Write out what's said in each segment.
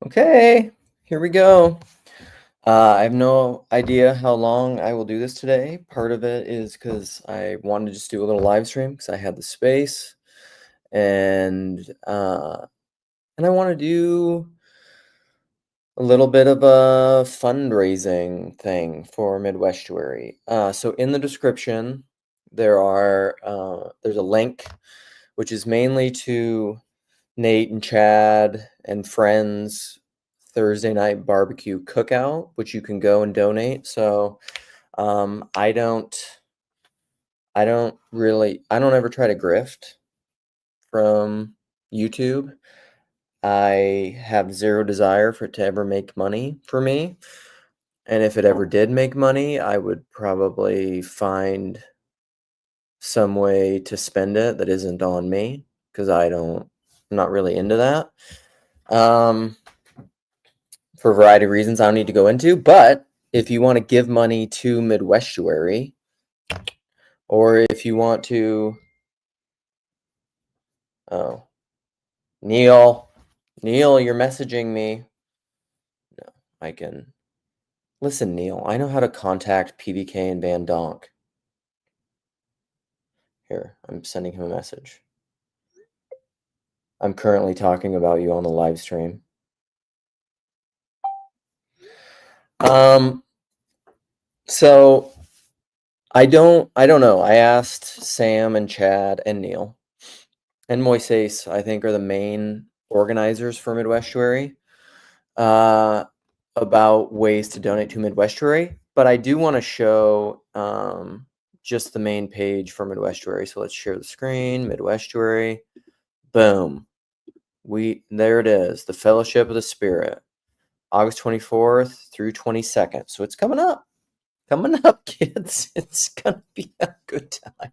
Okay, here we go. I have no idea how long I will do this today. Part of it is because I wanted to just do a little live stream because I had the space, and I want to do a little bit of a fundraising thing for Midwestuary. So in the description, there's a link, which is mainly to Nate and Chad and friends Thursday night barbecue cookout, which you can go and donate. So I don't ever try to grift from YouTube. I have zero desire for it to ever make money for me. And if it ever did make money, I would probably find some way to spend it that isn't on me because I'm not really into that. For a variety of reasons I don't need to go into. But if you want to give money to Midwestuary, or if you want to, oh, Neil, you're messaging me. No, I can. Listen, Neil, I know how to contact PBK and Van Donk. Here, I'm sending him a message. I'm currently talking about you on the live stream. So I don't know. I asked Sam and Chad and Neil and Moises, I think, are the main organizers for Midwestuary, about ways to donate to Midwestuary. But I do want to show just the main page for Midwestuary. So let's share the screen. Midwestuary. Boom. There it is. The Fellowship of the Spirit. August 24th through 22nd. So it's coming up. Coming up, kids. It's gonna be a good time.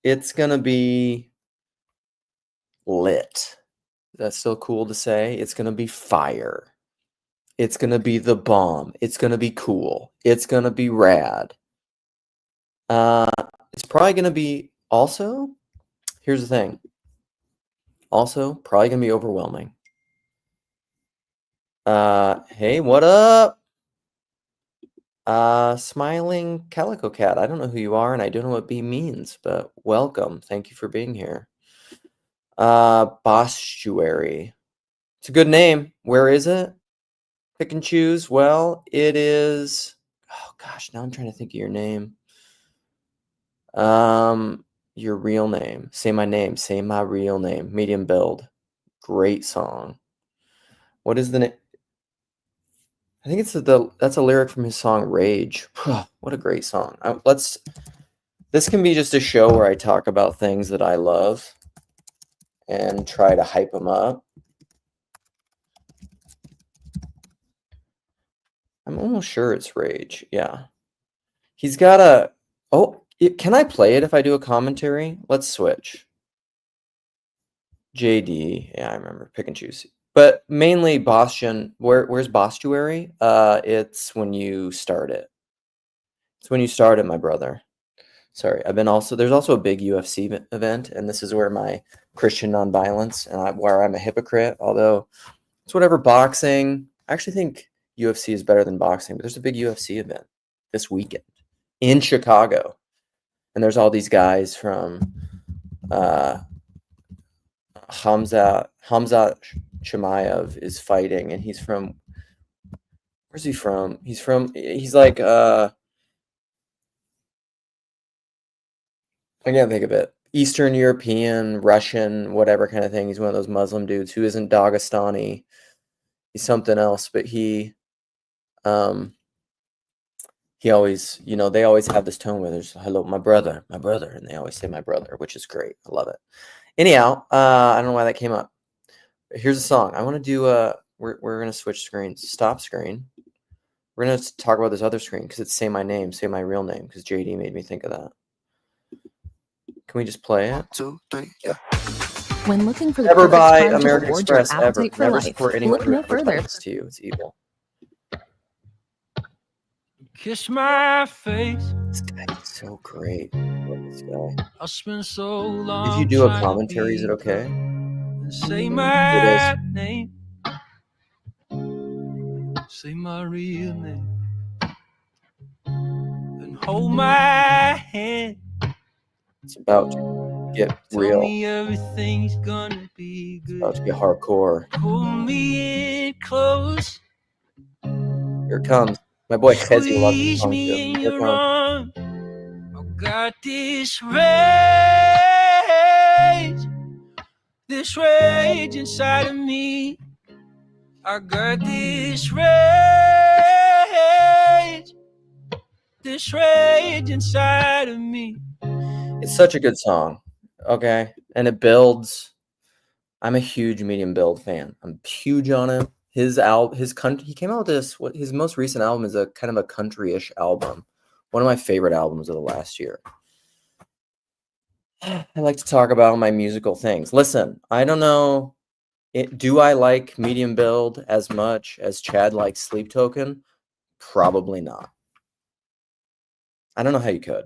It's gonna be lit. That's still cool to say. It's gonna be fire. It's gonna be the bomb. It's gonna be cool. It's gonna be rad. It's probably gonna be also. Here's the thing. Also, probably gonna be overwhelming. Hey, what up? Smiling Calico Cat. I don't know who you are, and I don't know what B means, but welcome. Thank you for being here. Bostuary. It's a good name. Where is it? Pick and choose. Well, it is. Oh gosh, now I'm trying to think of your name. Your real name. Say my name. Say my real name. Medium build. Great song. What is the name? I think that's a lyric from his song Rage. What a great song. This can be just a show where I talk about things that I love and try to hype them up. I'm almost sure it's Rage. Yeah. He's got a... Oh, can I play it if I do a commentary? Let's switch. JD. Yeah, I remember. Pick and choose. But mainly Boston. Where's Bostuary? It's when you start it. It's when you start it, my brother. Sorry, there's also a big UFC event, and this is where my Christian nonviolence and where I'm a hypocrite, although it's whatever boxing. I actually think UFC is better than boxing, but there's a big UFC event this weekend in Chicago, and there's all these guys from Hamza Chimaev is fighting, and he's from, where's he from? He's like I can't think of it. Eastern European, Russian, whatever kind of thing. He's one of those Muslim dudes who isn't Dagestani. He's something else, but he always, they always have this tone where there's, hello, my brother, and they always say my brother, which is great. I love it. Anyhow, I don't know why that came up. Here's a song. I want to do we're going to switch screens. Stop screen. We're going to talk about this other screen because it's say my name, say my real name, because JD made me think of that. Can we just play it? 1, 2, 3, yeah. When looking for the never perfect buy time to American reward your Express ever. appetite for Never life, support anyone look who no further. advertises to you. It's evil. Kiss my face. This guy is so great. I love this guy. I spent so long. If you do a commentary, is it okay? Say It my is. name. Say my real name. And hold my hand. It's about to get Tell real. me everything's gonna be It's good. about to get hardcore. Pull me in close. Here it comes. My boy Hezzy loves this Squeeze song me too. in Here it your comes. arms. I've got this rage inside of me. I got this rage inside of me. It's such a good song. Okay. And it builds. I'm a huge Medium Build fan. I'm huge on him. His country, he came out with this, his most recent album is a kind of a country-ish album. One of my favorite albums of the last year. I like to talk about my musical things. Listen, I don't know. Do I like Medium Build as much as Chad likes Sleep Token? Probably not. I don't know how you could.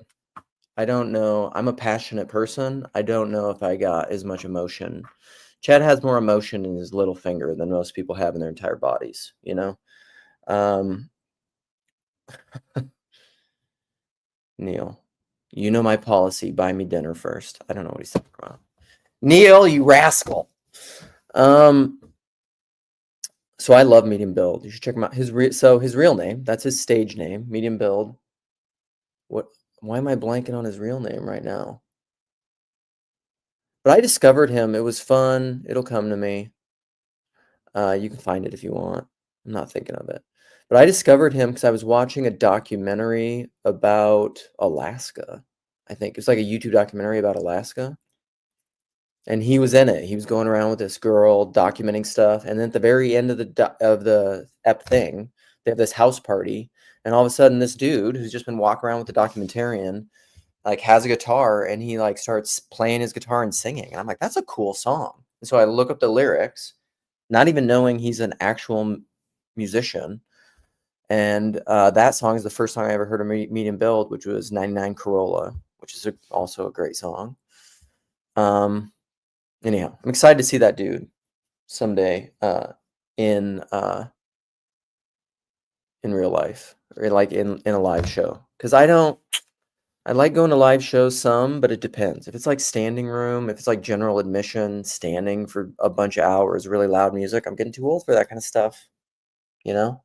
I don't know. I'm a passionate person. I don't know if I got as much emotion. Chad has more emotion in his little finger than most people have in their entire bodies, you know? Neil, you know my policy. Buy me dinner first. I don't know what he's talking about. Neil, you rascal. So I love Medium Build. You should check him out. His real name, that's his stage name, Medium Build. Why am I blanking on his real name right now? But I discovered him. It was fun. It'll come to me. You can find it if you want. I'm not thinking of it. But I discovered him because I was watching a documentary about Alaska. I think it's like a YouTube documentary about Alaska. And he was in it. He was going around with this girl documenting stuff. And then at the very end of the ep thing, they have this house party. And all of a sudden, this dude who's just been walking around with the documentarian, like has a guitar and he like starts playing his guitar and singing. And I'm like, that's a cool song. And so I look up the lyrics, not even knowing he's an actual musician. And that song is the first song I ever heard of Medium Build, which was 99 Corolla, which is also a great song. Anyhow, I'm excited to see that dude someday in real life, or like in a live show. Because I like going to live shows some, but it depends. If it's like standing room, if it's like general admission, standing for a bunch of hours, really loud music, I'm getting too old for that kind of stuff, you know?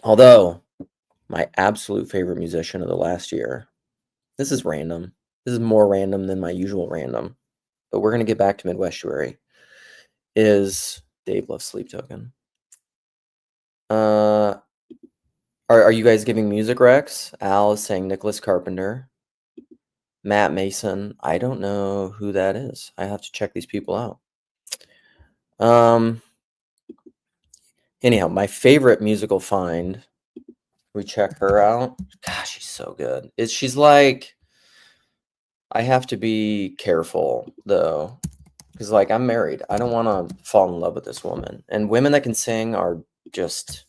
Although, my absolute favorite musician of the last year, this is random. This is more random than my usual random, but we're going to get back to Midwestuary, is Dave Loves Sleep Token. Are you guys giving music recs? Al is saying Nicholas Carpenter. Matt Mason. I don't know who that is. I have to check these people out. Anyhow, my favorite musical find. We check her out. Gosh, she's so good. She's like, I have to be careful though, because like I'm married. I don't want to fall in love with this woman. And women that can sing are just,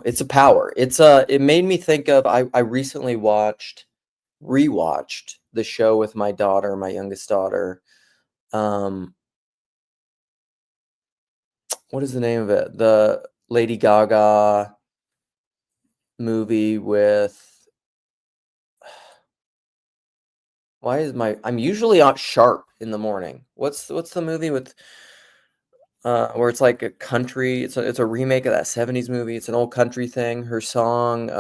it's a power. It made me think of. I recently rewatched the show with my daughter, my youngest daughter. What is the name of it? The Lady Gaga movie with. Why is I'm usually on sharp in the morning. What's the movie with where it's like a country, it's a remake of that 70s movie. It's an old country thing. Her song,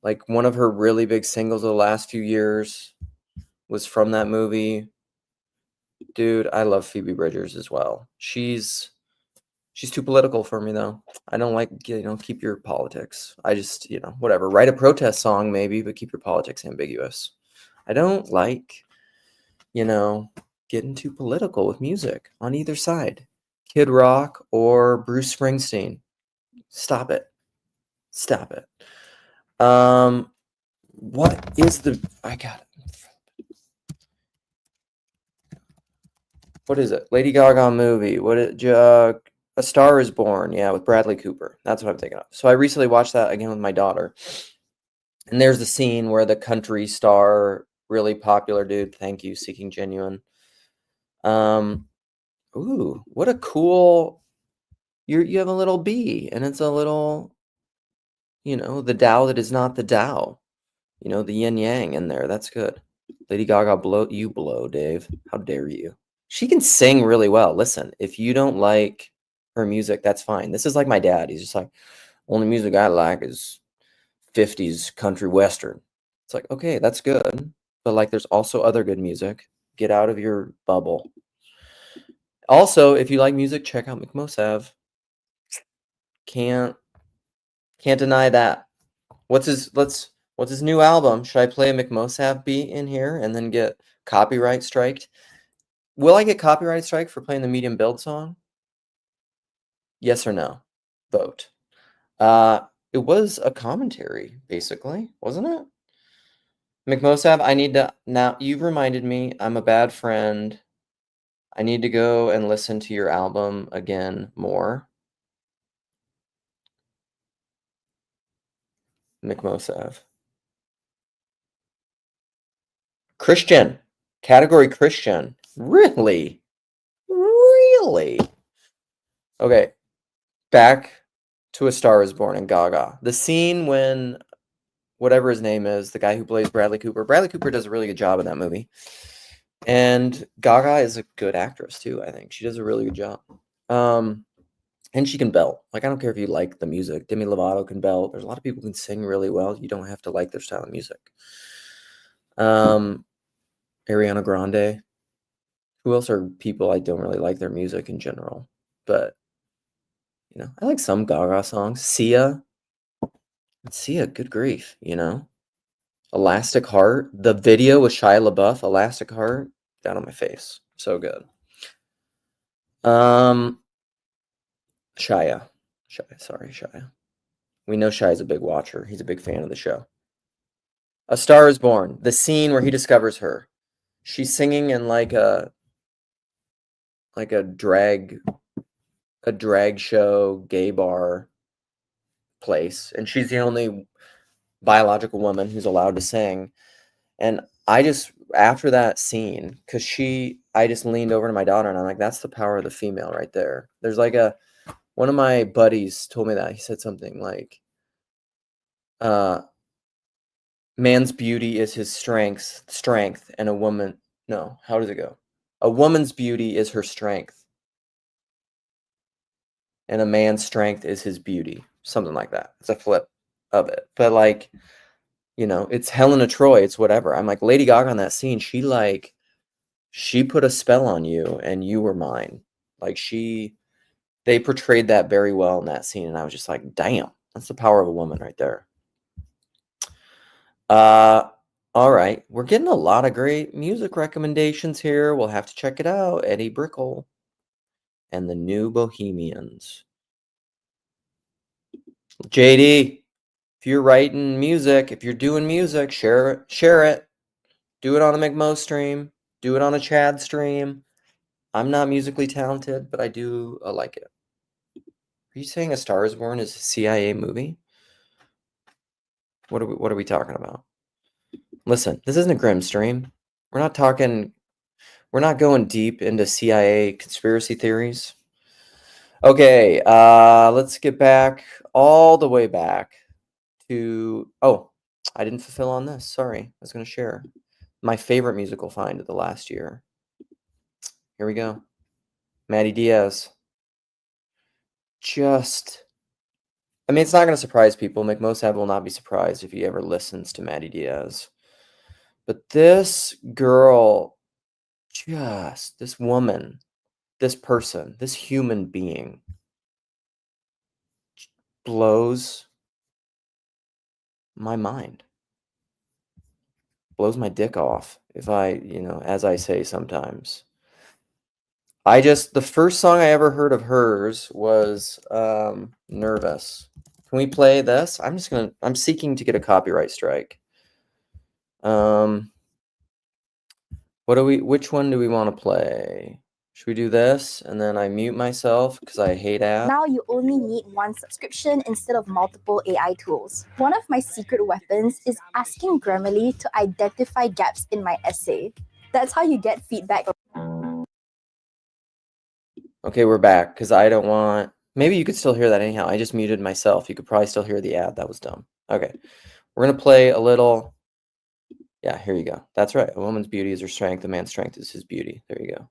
like one of her really big singles of the last few years was from that movie. Dude, I love Phoebe Bridgers as well. She's too political for me though. I don't like, keep your politics. I just, whatever. Write a protest song maybe, but keep your politics ambiguous. I don't like, getting too political with music on either side. Kid Rock or Bruce Springsteen. Stop it. Stop it. What is I got it. What is it? Lady Gaga movie. A Star is Born. Yeah, with Bradley Cooper. That's what I'm thinking of. So I recently watched that again with my daughter. And there's the scene where the country star really popular dude. Thank you, Seeking Genuine. Ooh, what a cool. You have a little bee, and it's a little, the Tao that is not the Tao. The yin yang in there. That's good. Lady Gaga, blow, Dave. How dare you? She can sing really well. Listen, if you don't like her music, that's fine. This is like my dad. He's just like, only music I like is 50s country western. It's like, okay, that's good. But like there's also other good music. Get out of your bubble. Also, if you like music, check out McMosav. Can't deny that. What's his new album? Should I play a McMosav beat in here and then get copyright striked? Will I get copyright strike for playing the medium build song? Yes or no? Vote. It was a commentary, basically, wasn't it? McMosav, I need to now. You've reminded me. I'm a bad friend. I need to go and listen to your album again more. McMosav. Christian. Category Christian. Really? Really? Okay. Back to A Star Is Born and Gaga. The scene when whatever his name is, the guy who plays Bradley Cooper. Bradley Cooper does a really good job in that movie. And Gaga is a good actress too, I think. She does a really good job. And she can belt. Like, I don't care if you like the music. Demi Lovato can belt. There's a lot of people who can sing really well. You don't have to like their style of music. Ariana Grande. Who else are people I don't really like their music in general? But, I like some Gaga songs. Sia, good grief, Elastic Heart. The video with Shia LaBeouf, Elastic Heart, down on my face. So good. Shia. We know Shia's a big watcher. He's a big fan of the show. A Star Is Born. The scene where he discovers her. She's singing in like a drag show, gay bar place, and she's the only biological woman who's allowed to sing. And I just, after that scene, I just leaned over to my daughter and I'm like, that's the power of the female right there. There's like one of my buddies told me that. He said something like, man's beauty is his strength, and a woman, no, how does it go? A woman's beauty is her strength, and a man's strength is his beauty. Something like that. It's a flip of it. But like, it's Helena Troy, it's whatever. I'm like, Lady Gaga on that scene, she put a spell on you and you were mine. Like they portrayed that very well in that scene. And I was just like, damn, that's the power of a woman right there. All right. We're getting a lot of great music recommendations here. We'll have to check it out. Eddie Brickell and the New Bohemians. JD, if you're writing music, if you're doing music, share it. Do it on a McMo stream. Do it on a Chad stream. I'm not musically talented, but I do like it. Are you saying A Star Is Born is a CIA movie? What are we talking about? Listen, this isn't a Grim stream. We're not going deep into CIA conspiracy theories. Okay, let's get back all the way back to, I didn't fulfill on this. Sorry. I was going to share my favorite musical find of the last year. Here we go. Madi Diaz. It's not going to surprise people. McMosav will not be surprised if he ever listens to Madi Diaz. But this girl, this woman, this person, this human being blows my mind. Blows my dick off, if I, as I say sometimes. The first song I ever heard of hers was Nervous. Can we play this? I'm seeking to get a copyright strike. Which one do we want to play? Should we do this? And then I mute myself because I hate ads. Now you only need one subscription instead of multiple AI tools. One of my secret weapons is asking Grammarly to identify gaps in my essay. That's how you get feedback. Okay, we're back because I don't want... Maybe you could still hear that anyhow. I just muted myself. You could probably still hear the ad. That was dumb. Okay, we're going to play a little... Yeah, here you go. That's right. A woman's beauty is her strength. A man's strength is his beauty. There you go.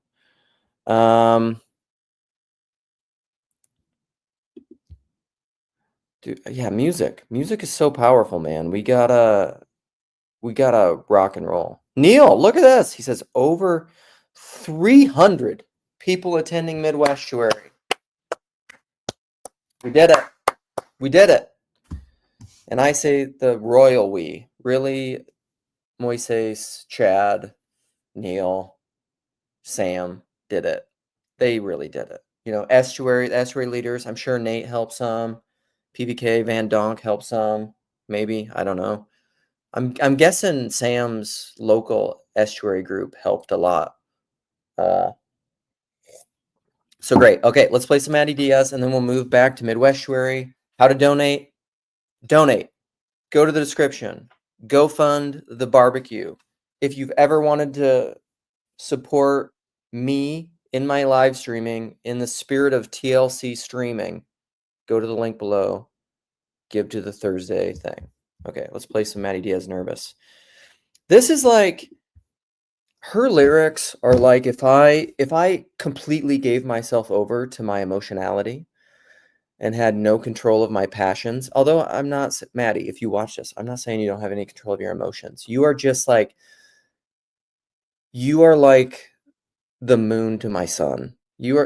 Dude, yeah, music. Music is so powerful, man. We gotta rock and roll. Neil, look at this. He says over 300 people attending Midwestuary. We did it. We did it. And I say the royal we. Really, Moises, Chad, Neil, Sam did it. They really did it. You know, estuary leaders. I'm sure Nate helped some. PBK, Van Donk helped some. Maybe. I don't know. I'm guessing Sam's local estuary group helped a lot. So great. Okay, let's play some Madi Diaz, and then we'll move back to Midwestuary. How to donate? Donate. Go to the description. Go fund the barbecue. If you've ever wanted to support me in my live streaming in the spirit of TLC streaming, go to the link below. Give to the Thursday thing. Okay, let's play some Madi Diaz Nervous. This is like... Her lyrics are like if I completely gave myself over to my emotionality and had no control of my passions. Although I'm not, Maddie, if you watch this, I'm not saying you don't have any control of your emotions. You are just like, you are like the moon to my sun.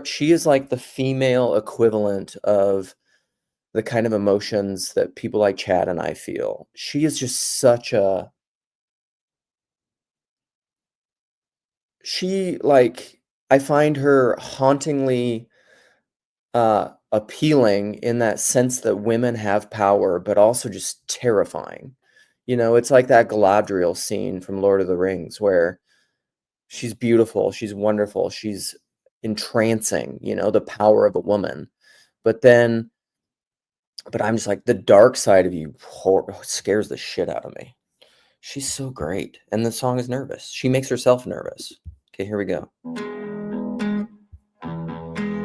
She is like the female equivalent of the kind of emotions that people like Chad and I feel. She is just such a... I find her hauntingly appealing in that sense that women have power, but also just terrifying. You know, it's like that Galadriel scene from Lord of the Rings where she's beautiful, she's wonderful, she's entrancing, you know, the power of a woman. But I'm just like, the dark side of you scares the shit out of me. She's so great. And the song is Nervous. She makes herself nervous. Okay, here we go.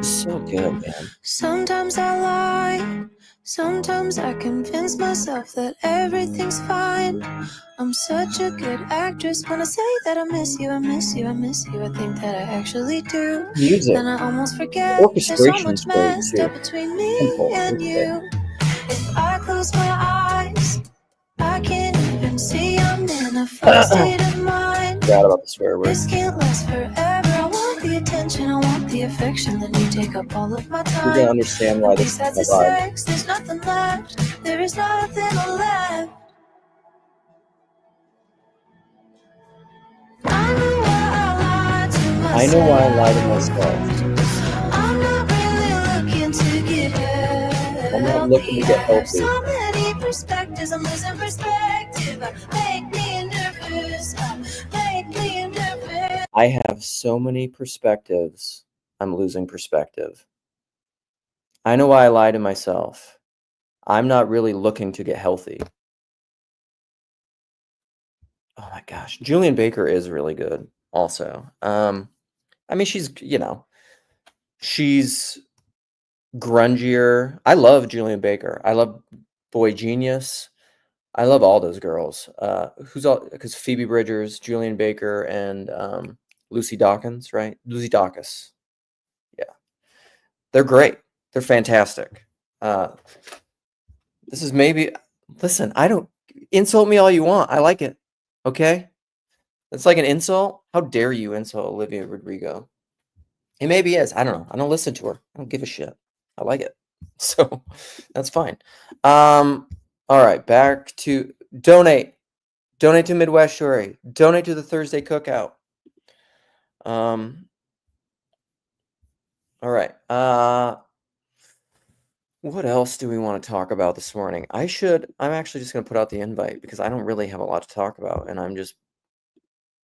So good, man. Sometimes I lie, sometimes I convince myself that everything's fine. I'm such a good actress when I say that I miss you, I miss you, I miss you. I think that I actually do. Music. And I almost forget there's so Orchestration's much great messed too. up between me Simple. and you. If I close my eyes, I can't even see I'm in a full state of mind. Forgot about the swear word. This can't last forever. I want the attention, I want the affection. Then you take up all of my time. You're gonna understand why this Besides is the my vibe. sex, there's nothing left. There is nothing left. I know why I lie to myself. I'm not really looking to get healthy. I'm not looking to get healthy. So many perspectives, I'm losing perspective. Make me nervous. Make me nervous. I have so many perspectives. I'm losing perspective. I know why I lie to myself. I'm not really looking to get healthy. Oh my gosh. Julian Baker is really good also. I mean, she's, you know, she's grungier. I love Julian Baker. I love Boy Genius. I love all those girls. Who's all... Because Phoebe Bridgers, Julian Baker, and Lucy Dawkins, right? Lucy Dacus. Yeah. They're great. They're fantastic. This is maybe... Listen, I don't... Insult me all you want. I like it. Okay? It's like an insult. How dare you insult Olivia Rodrigo? It maybe is. I don't know. I don't listen to her. I don't give a shit. I like it. So that's fine. All right, back to donate. Donate to Midwestuary. Donate to the Thursday Cookout. All right. What else do we want to talk about this morning? I'm actually just going to put out the invite because I don't really have a lot to talk about and I'm just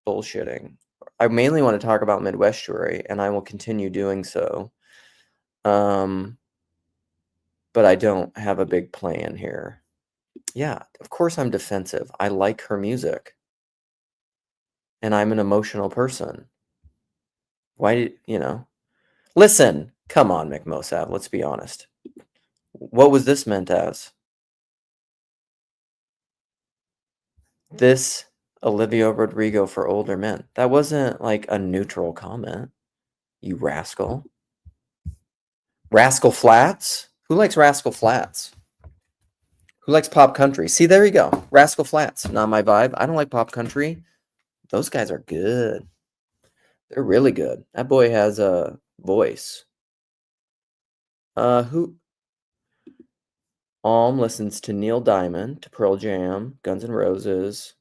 bullshitting. I mainly want to talk about Midwestuary, and I will continue doing so. But I don't have a big plan here. Yeah, of course I'm defensive. I like her music. And I'm an emotional person. Why, Listen, come on, McMosav, let's be honest. What was this meant as? This Olivia Rodrigo for older men. That wasn't like a neutral comment, you rascal. Rascal Flats? Who likes Rascal Flats? Who likes pop country? See, there you go. Rascal Flats. Not my vibe. I don't like pop country. Those guys are good. They're really good. That boy has a voice. Who? Listens to Neil Diamond, to Pearl Jam, Guns N' Roses.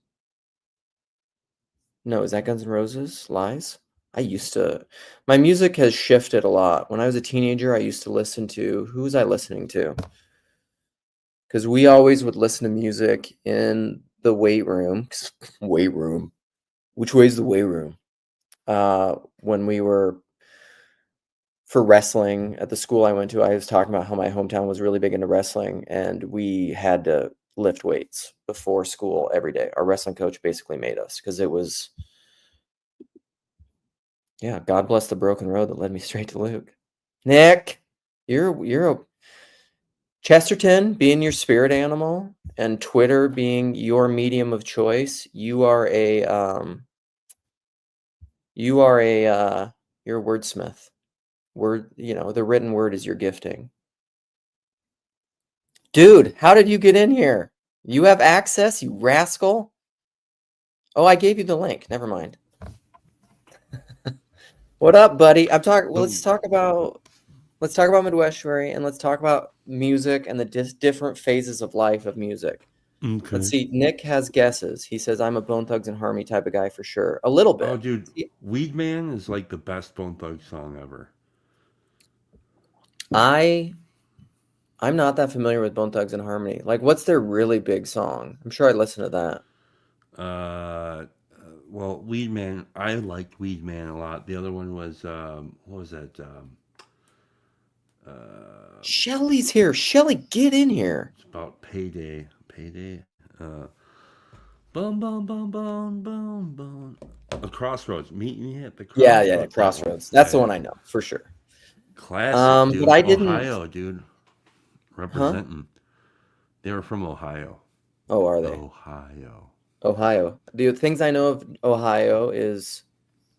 No, is that Guns N' Roses? Lies? My music has shifted a lot. When I was a teenager, I used to listen to, who was I listening to? Because we always would listen to music in the weight room. Weight room. Which way is the weight room? When we were for wrestling at the school I went to, I was talking about how my hometown was really big into wrestling, and we had to lift weights before school every day. Our wrestling coach basically made us because it was, yeah, God bless the broken road that led me straight to Luke. Nick, you're a Chesterton being your spirit animal and Twitter being your medium of choice. You're a wordsmith. The written word is your gifting. Dude, how did you get in here? You have access, you rascal. Oh, I gave you the link. Never mind. What up, buddy? Let's talk about Midwestuary, and let's talk about music and the different phases of life of music. Okay. Let's see. Nick has guesses. He says I'm a Bone Thugs and Harmony type of guy for sure. A little bit. Oh, dude, Weed Man is like the best Bone Thugs song ever. I'm not that familiar with Bone Thugs and Harmony. Like, what's their really big song? I'm sure I'd listen to that. Well, Weed Man, I liked Weed Man a lot. The other one was, what was that? Shelly's here. Shelly, get in here. It's about Payday. Boom, boom, boom, boom, boom, boom. A Crossroads. Meet me at the Crossroads. Yeah, Crossroads. That's the one I know, for sure. Classic, dude. But I didn't... Ohio, dude. Representing. Huh? They were from Ohio. Oh, are they? Ohio. The things I know of Ohio is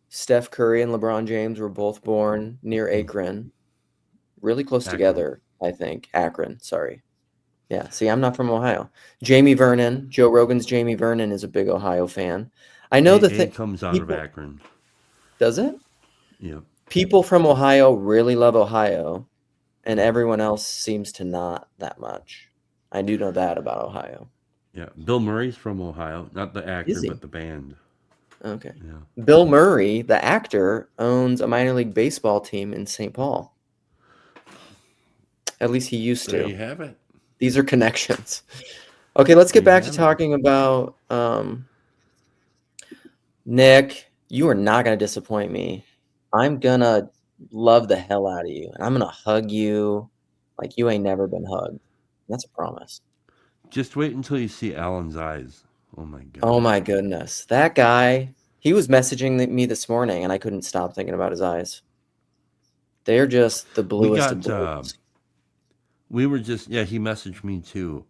Steph Curry and LeBron James were both born near Akron. Really close together, I think. Akron, sorry. Yeah, see, I'm not from Ohio. Jamie Vernon, Joe Rogan's Jamie Vernon is a big Ohio fan. I know the thing comes out of Akron. Does it? Yeah. People from Ohio really love Ohio, and everyone else seems to not that much. I do know that about Ohio. Yeah, Bill Murray's from Ohio, not the actor, but the band. Okay. Yeah. Bill Murray, the actor, owns a minor league baseball team in St. Paul. At least he used to. There you have it. These are connections. Okay, let's get back to talking about Nick. You are not going to disappoint me. I'm going to love the hell out of you. And I'm going to hug you like you ain't never been hugged. That's a promise. Just wait until you see Alan's eyes. Oh, my God. Oh, my goodness. That guy, he was messaging me this morning, and I couldn't stop thinking about his eyes. They're just the bluest of blues. We were just, he messaged me too.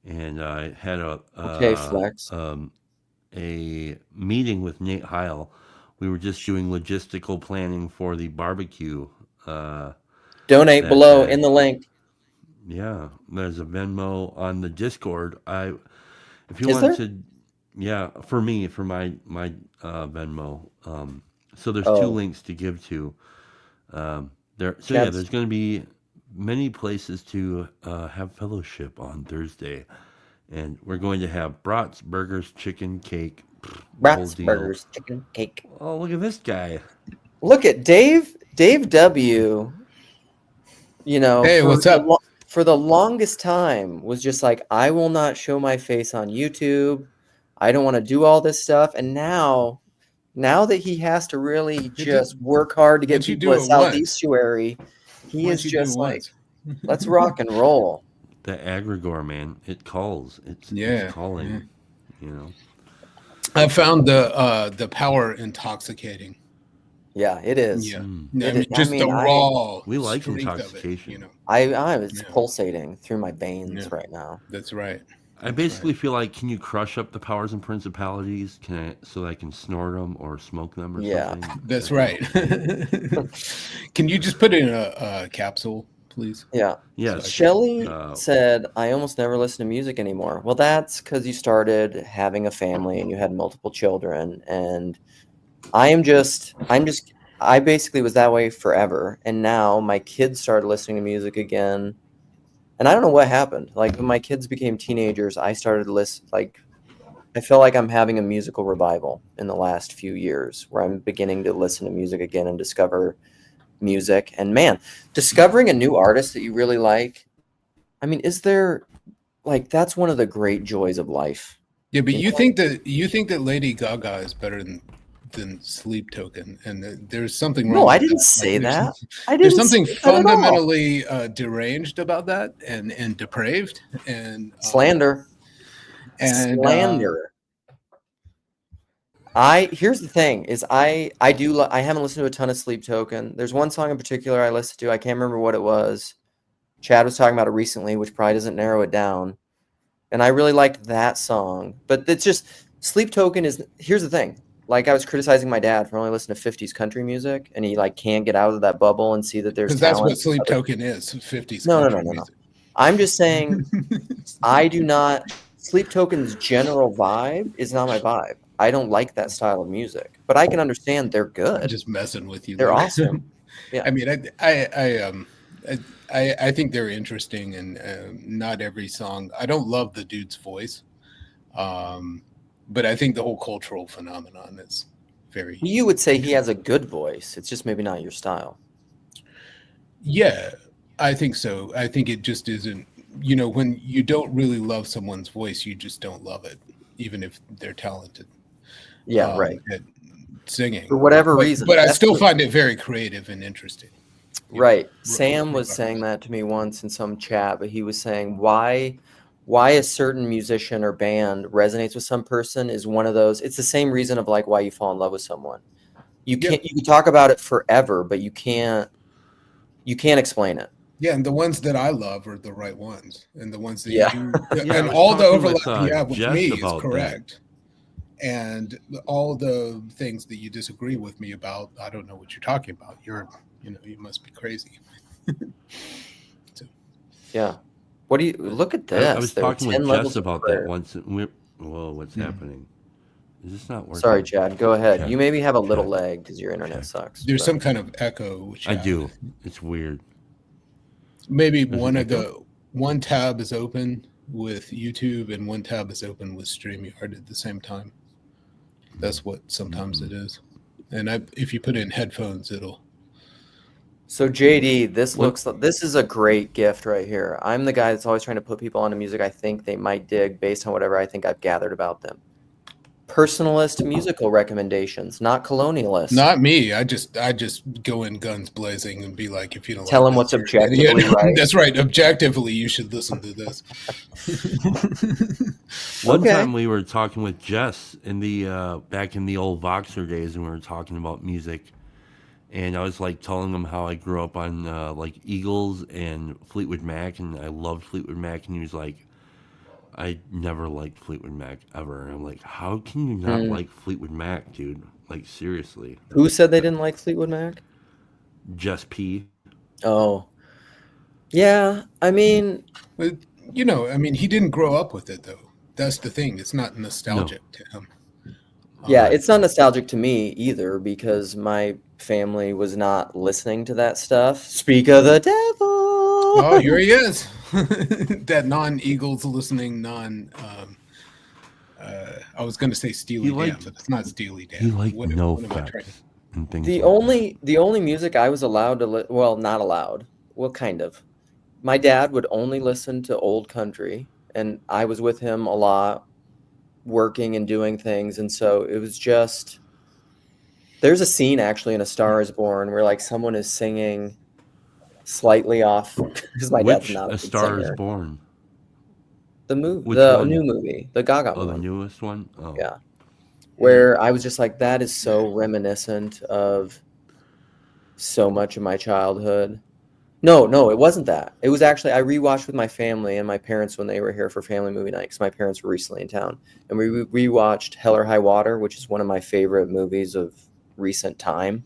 And I had Flex. A meeting with Nate Heil. We were just doing logistical planning for the barbecue. Donate below in the link. Yeah, there's a Venmo on the Discord. If you Is want there? to, for my Venmo. So there's two links to give to. There's going to be many places to have fellowship on Thursday, and we're going to have brats, burgers, chicken, cake. Brats, burgers, chicken, cake. Oh, look at this guy! Look at Dave W. Hey, what's up? For the longest time was just like, I will not show my face on YouTube. I don't want to do all this stuff. And now now that he has to really just work hard to get people at Southestuary, he is just like, let's rock and roll. The egregore, man, it calls. It's calling. You know, I found the power intoxicating. Yeah, it is. Yeah, the raw. We like intoxication. You know, it's pulsating through my veins right now. That's right. I basically feel like, can you crush up the powers and principalities? So I can snort them or smoke them or something? That's right. Can you just put it in a capsule, please? Yeah. Yes. Shelly said, I almost never listen to music anymore. Well, that's because you started having a family and you had multiple children. And I basically was that way forever. And now my kids started listening to music again. And I don't know what happened. Like when my kids became teenagers, I started to listen. Like I feel like I'm having a musical revival in the last few years, where I'm beginning to listen to music again and discover music. And man, discovering a new artist that you really like. I mean, that's one of the great joys of life. Yeah, but you think that Lady Gaga is better than Sleep Token, and there's something wrong. No, I didn't say that. There's something fundamentally deranged about that, and depraved, and slander. Slander. Here's the thing: is I haven't listened to a ton of Sleep Token. There's one song in particular I listened to. I can't remember what it was. Chad was talking about it recently, which probably doesn't narrow it down. And I really liked that song, but it's just Sleep Token is. Here's the thing. Like I was criticizing my dad for only listening to 50s country music, and he like can't get out of that bubble and see that there's because that's what Sleep Token is, 50s. No. I'm just saying, I do not. Sleep Token's general vibe is not my vibe. I don't like that style of music, but I can understand they're good. I'm just messing with you. They're awesome. Yeah. I mean, I think they're interesting, and not every song. I don't love the dude's voice. But I think the whole cultural phenomenon is very. You would say he has a good voice. It's just maybe not your style. Yeah, I think so. I think it just isn't. You know, when you don't really love someone's voice, you just don't love it, even if they're talented. Yeah, right. At singing for whatever reason. But I still find it very creative and interesting. Right. Sam was saying that to me once in some chat, but he was saying why a certain musician or band resonates with some person is one of those. It's the same reason of like why you fall in love with someone. You can talk about it forever, but you can't explain it. Yeah, and the ones that I love are the right ones, and the ones that you and all the overlap you have with me is correct. And all the things that you disagree with me about, I don't know what you're talking about. You must be crazy. Yeah. What do you look at this? I was talking with Jess about that once. Whoa, what's happening? Is this not working? Sorry, Chad. Go ahead. Okay. You maybe have a little lag because your internet sucks. There's some kind of echo. I do. It's weird. Maybe one tab is open with YouTube and one tab is open with StreamYard at the same time. That's what sometimes it is. And if you put in headphones, it'll. So JD, this is a great gift right here. I'm the guy that's always trying to put people onto music I think they might dig based on whatever I think I've gathered about them. Personalist musical recommendations, not colonialist. Not me. I just go in guns blazing and be like, if you don't tell them what's objectively right. That's right. Objectively, you should listen to this. One time we were talking with Jess in the back in the old Voxer days, and we were talking about music. And I was like telling him how I grew up on like Eagles and Fleetwood Mac, and I loved Fleetwood Mac. And he was like, I never liked Fleetwood Mac ever. And I'm like, how can you not like Fleetwood Mac, dude? Like, seriously. Who said they didn't like Fleetwood Mac? Just P. Oh. Yeah, I mean. You know, I mean, he didn't grow up with it, though. That's the thing. It's not nostalgic to him. Yeah, it's not nostalgic to me either because my family was not listening to that stuff. Speak of the devil. Oh, here he is. That non-Eagles listening, I was going to say Steely Dan, but it's not Steely Dan. He liked NoFX and things. The only music I was allowed to not allowed. Well, kind of. My dad would only listen to old country, and I was with him a lot, working and doing things, and so it was just There's a scene actually in A Star Is Born where like someone is singing slightly off because my dad's not a A good Star Is singer. Born? The movie, Which the one? new movie, the Gaga Oh, one. the newest one? Oh. Yeah. Where I was just like, that is so reminiscent of so much of my childhood. No, it wasn't that. It was actually, I rewatched with my family and my parents when they were here for family movie night, because my parents were recently in town. And we rewatched Hell or High Water, which is one of my favorite movies of recent time.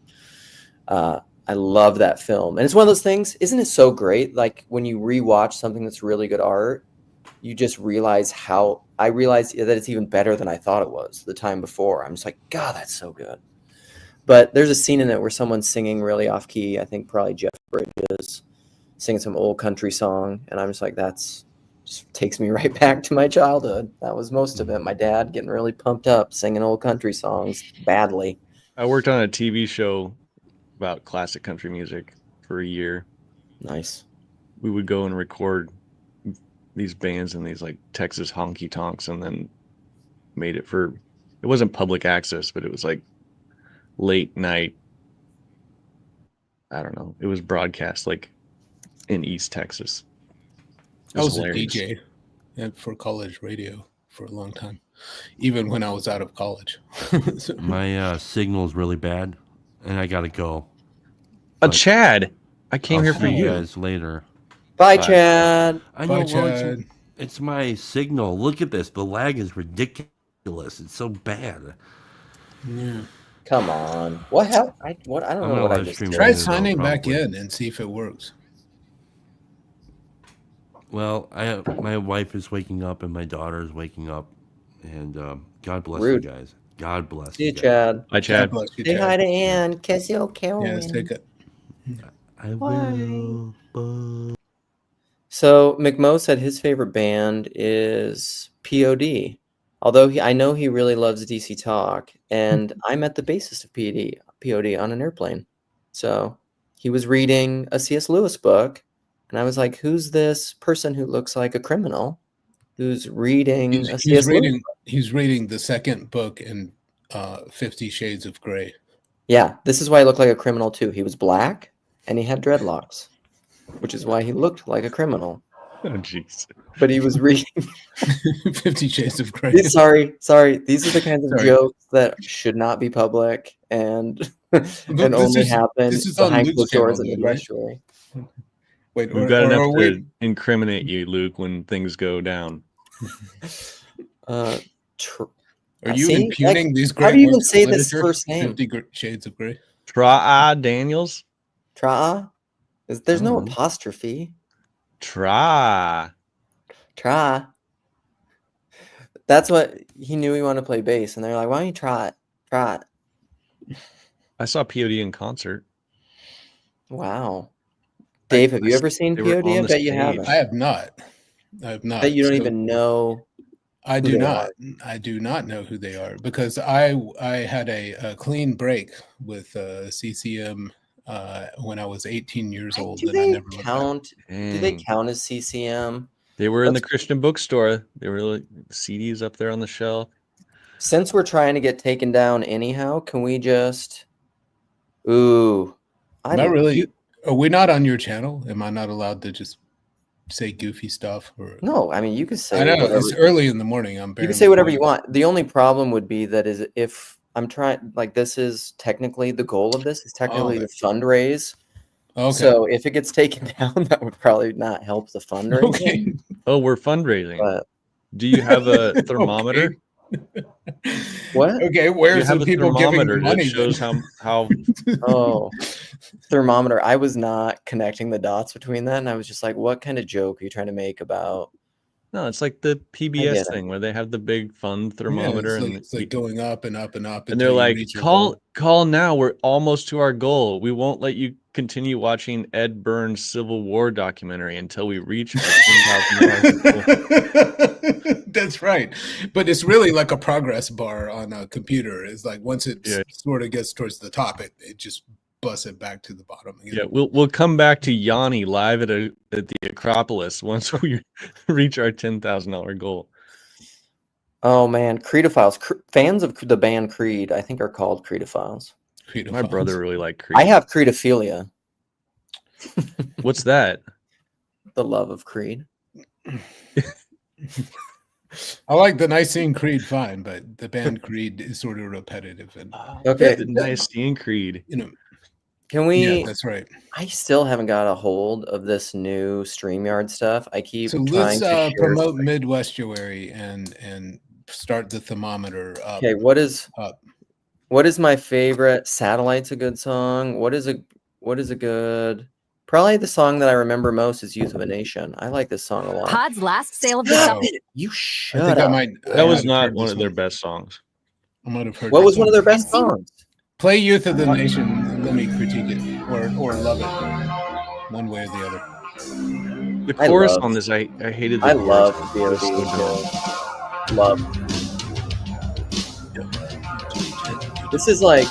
I love that film. And it's one of those things, isn't it so great? Like when you rewatch something that's really good art, you just realize I realized that it's even better than I thought it was the time before. I'm just like, God, that's so good. But there's a scene in it where someone's singing really off key. I think probably Jeff Bridges singing some old country song. And I'm just like, just takes me right back to my childhood. That was most of it. My dad getting really pumped up, singing old country songs badly. I worked on a TV show about classic country music for a year. Nice. We would go and record these bands in these like Texas honky tonks, and then made it wasn't public access, but it was like late night. I don't know. It was broadcast like in East Texas. I was hilarious. A DJ for college radio for a long time, even when I was out of college. My signal's really bad, and I gotta go. Chad, I came here for you guys later. Bye, Chad. I know. Bye, Chad. It's my signal. Look at this. The lag is ridiculous. It's so bad. Yeah. Come on. What happened? I don't know what I just did. Try signing back in and see if it works. Well, my wife is waking up and my daughter is waking up, and God bless you guys. God bless you. See you, Chad. Hi, Chad. Say hi to Ann, because you'll kill me. Yes, take it. I will. So McMo said his favorite band is P.O.D. Although I know he really loves DC Talk, and I met the bassist of P.O.D. on an airplane. So he was reading a C.S. Lewis book, and I was like, "Who's this person who looks like a criminal who's reading a C.S. Lewis book?" He's reading the second book in 50 Shades of Grey. Yeah, this is why he looked like a criminal too. He was black and he had dreadlocks, which is why he looked like a criminal. Oh, jeez. But he was reading 50 Shades of Grey. Sorry. These are the kinds of jokes that should not be public and only happen behind closed doors at Midwestary. Wait, we've got enough to incriminate you, Luke, when things go down. Are you impugning these great? How do you even say this first name? 50 Shades of Grey. Tra'a Daniels. Tra'a? There's no apostrophe. Tra'a. That's what he knew he wanted to play bass, and they're like, "Why don't you try it?" I saw P.O.D. in concert. Wow. Dave, have you ever seen P.O.D.? I bet you haven't. I have not. But you don't even know. I do not. I do not know who they are, because I had a clean break with CCM when I was 18 years old. Do they count as CCM? They were in the Christian bookstore. They were like CDs up there on the shelf. Since we're trying to get taken down anyhow, can we just? Ooh, Are we not on your channel? Am I not allowed to just say goofy stuff? Or no, I mean you can say. I know it's early in the morning. You can say whatever you want. The only problem would be that is if I'm trying, like, this is technically the goal of this is technically to fundraise. Okay. So if it gets taken down, that would probably not help the fundraising. Okay. Oh, we're fundraising. But, do you have a thermometer? What? Okay, where's the people giving money? That shows how Oh, thermometer. I was not connecting the dots between that, and I was just like, what kind of joke are you trying to make about? No, it's like the PBS thing where they have the big fun thermometer, and it's like going up and up and up, and they're like, call now, we're almost to our goal. We won't let you continue watching Ed Burns' Civil War documentary until we reach our 10,000. That's right, but it's really like a progress bar on a computer. It's like once it sort of gets towards the top, it just busts it back to the bottom again. Yeah, we'll come back to Yanni live at the Acropolis once we reach our $10,000 goal. Oh man, Creedophiles. Fans of the band Creed, I think, are called Creedophiles. Creedophiles. My brother really liked Creed. I have Creedophilia. What's that? The love of Creed. I like the Nicene Creed fine, but the band Creed is sort of repetitive. And okay, the Nicene Creed. Can we? Yeah, that's right. I still haven't got a hold of this new StreamYard stuff. I keep so trying let's to promote Midwestuary and start the thermometer up. Okay, what is my favorite? Satellite's a good song. What is a good? Probably the song that I remember most is "Youth of a Nation." I like this song a lot. Pod's last sale of the You shut up. That was not one of their best songs. I might have heard. What was one of their best songs? Play "Youth of the Nation" and let me critique it, or love it, one way or the other. The chorus on this, I hated. I love P.O.D. Love. This is like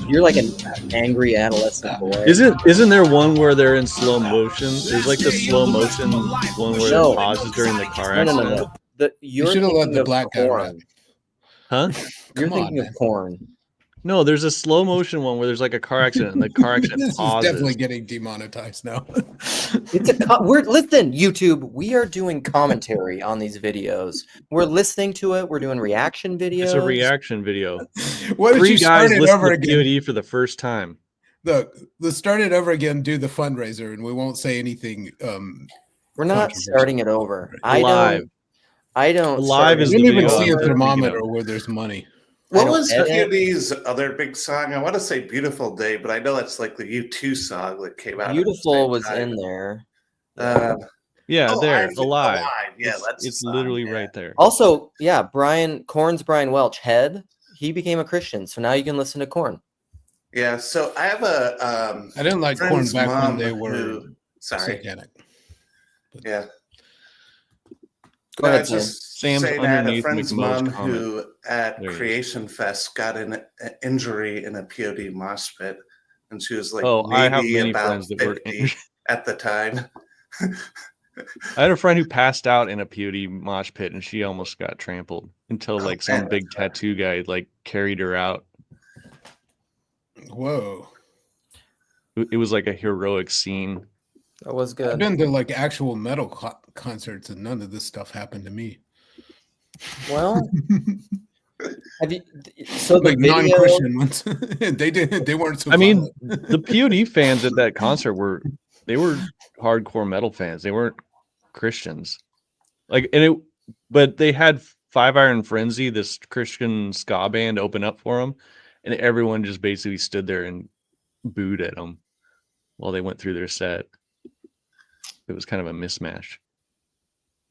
you're like an angry adolescent boy. Isn't there one where they're in slow motion? There's like the slow motion one where it pauses during the car accident. You should have let the black guy rap. Huh? You're thinking of Corn. No, there's a slow motion one where there's like a car accident and the car accident this pauses. is definitely getting demonetized now. Listen, YouTube, we are doing commentary on these videos. We're listening to it. We're doing reaction videos. It's a reaction video. What if you guys start it listen over to again? P.O.D. for the first time. Look, let's start it over again. Do the fundraiser, and we won't say anything. We're not starting it over. Live. I don't. Live is you the didn't even video see a on thermometer where there's money. What was P.O.D.'s other big song? I want to say "Beautiful Day," but I know that's like the U2 song that came out. Beautiful was in there. Alive. Yeah, it's literally right there. Also, yeah, Korn's Brian Welch, Head. He became a Christian, so now you can listen to Korn. Yeah, so I have a. I didn't like Korn back when they were satanic. But. Yeah. Go ahead, Sam's saying I had a underneath friend's McMo's mom comment. who at Creation Fest got an injury in a P.O.D. mosh pit, and she was like, I have maybe many about friends that were 50 at the time. I had a friend who passed out in a P.O.D. mosh pit, and she almost got trampled until some big tattoo guy carried her out. Whoa! It was like a heroic scene. That was good. I've been to actual metal concerts, and none of this stuff happened to me. Well, have you? So the non-Christian ones, they weren't so. I mean, the P.O.D. fans at that concert were hardcore metal fans. They weren't Christians. But they had Five Iron Frenzy, this Christian ska band, open up for them, and everyone just basically stood there and booed at them while they went through their set. It was kind of a mismatch.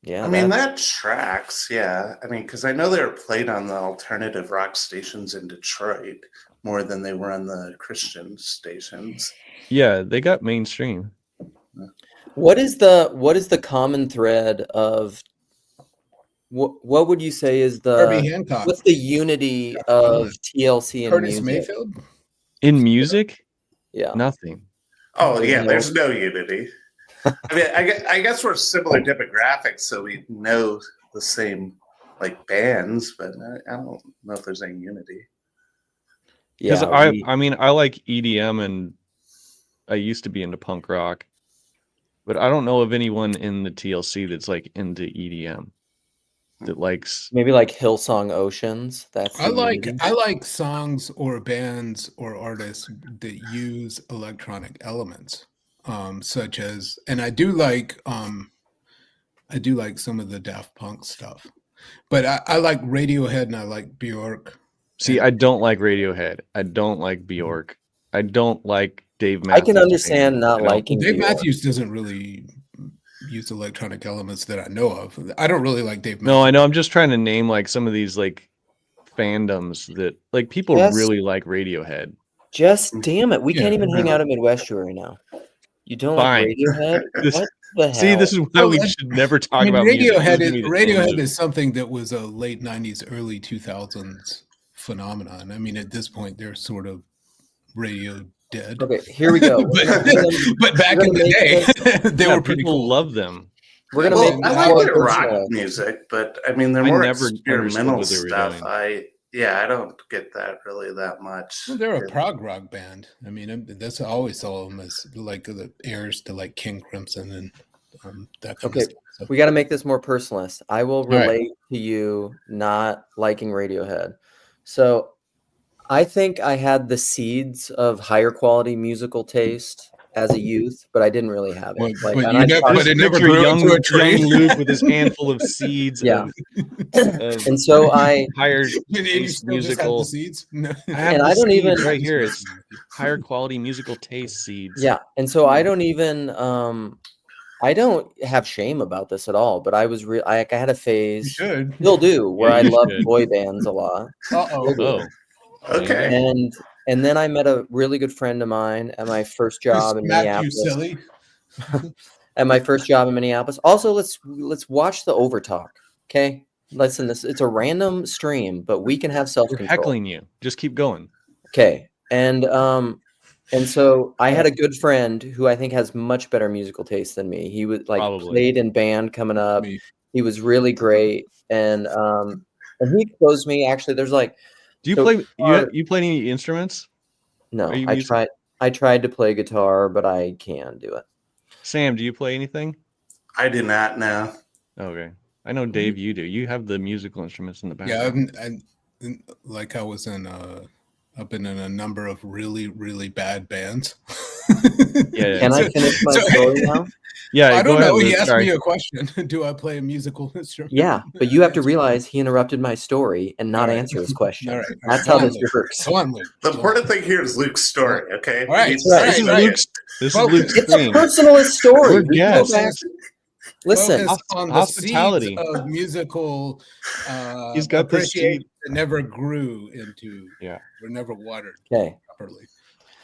Yeah, I mean, that tracks. Yeah. I mean, because I know they were played on the alternative rock stations in Detroit more than they were on the Christian stations. Yeah, they got mainstream. What is the common thread of what would you say is what's the unity of TLC and Curtis music? Mayfield? In music? Yeah. Nothing. Oh, yeah, there's no unity. I mean, I guess we're similar demographics, so we know the same bands, but I don't know if there's any unity. Yeah, I mean, I like EDM, and I used to be into punk rock, but I don't know of anyone in the TLC that's into EDM that likes maybe Hillsong Oceans. I like songs or bands or artists that use electronic elements. Such as, and I do like some of the Daft Punk stuff, but I like Radiohead and I like Bjork. See, I don't like Radiohead. I don't like Bjork. I don't like Dave Matthews. I can understand not liking Dave Bjork. Matthews doesn't really use electronic elements that I know of. I don't really like Dave Matthews. No, I know. I'm just trying to name some of these fandoms that people really like Radiohead. Just damn it, we can't even hang out at Midwestuary now. You don't like Radiohead? What the hell? See, this is why we should never talk about Radiohead. Radiohead is something that was a late 90s, early 2000s phenomenon. I mean, at this point, they're sort of radio dead. Okay, here we go. but back in the day, they were pretty people cool. love them. We're gonna I like their rock music, but I mean, they're more experimental stuff. Yeah, I don't get that really that much. Well, they're a prog rock band. I mean, that's always saw them as like the heirs to like King Crimson and that kind of stuff. So. We got to make this more personalist. I will relate to you not liking Radiohead. So I think I had the seeds of higher quality musical taste as a youth, but I didn't really have it. But it never grew into a tree. Young Luke with his handful of seeds. Yeah. And so I hired musical seeds. No. I don't even right here. It's higher quality musical taste seeds. Yeah, and so I don't even I don't have shame about this at all. But I was I had a phase, still do, where I loved boy bands a lot. Oh. Okay. And then I met a really good friend of mine at my first job in Minneapolis. You silly. At my first job in Minneapolis. Also, let's watch the Overtalk. Okay, listen. It's a random stream, but we can have self-control. We're heckling you. Just keep going. Okay, and so I had a good friend who I think has much better musical taste than me. He was played in band coming up. He was really great, and he exposed me. Actually, there's like. Do you play? You play any instruments? No, I tried to play guitar, but I can't do it. Sam, do you play anything? I do not know. Okay, I know Dave. You do. You have the musical instruments in the back. Yeah, I was in. I've been in a number of really, really bad bands. Yeah. Can I finish my story now? Yeah, I don't know. He asked me a question. Do I play a musical instrument? Yeah, but you have to realize he interrupted my story and not answer his question. All right. That's how this works. Go on, Luke. The important thing here is Luke's story, okay? All right. This is Luke's It's a personalist story. Listen, on the hospitality of musical he's got the seed that never grew into were never watered properly.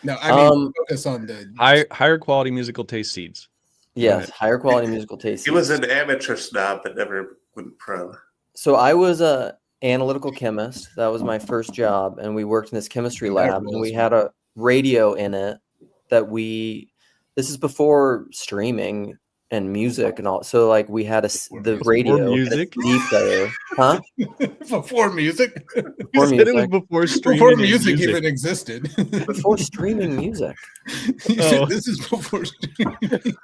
No, I mean focus on the higher quality musical taste seeds. Yes, higher quality musical taste. He was an amateur snob, but never went pro. So I was a analytical chemist. That was my first job, and we worked in this chemistry lab, and we had a radio in it that this is before streaming and music and all. So like we had the radio music deep player, huh? Before music. Before music. It was before streaming. Before music even existed. Before streaming music. This is before streaming.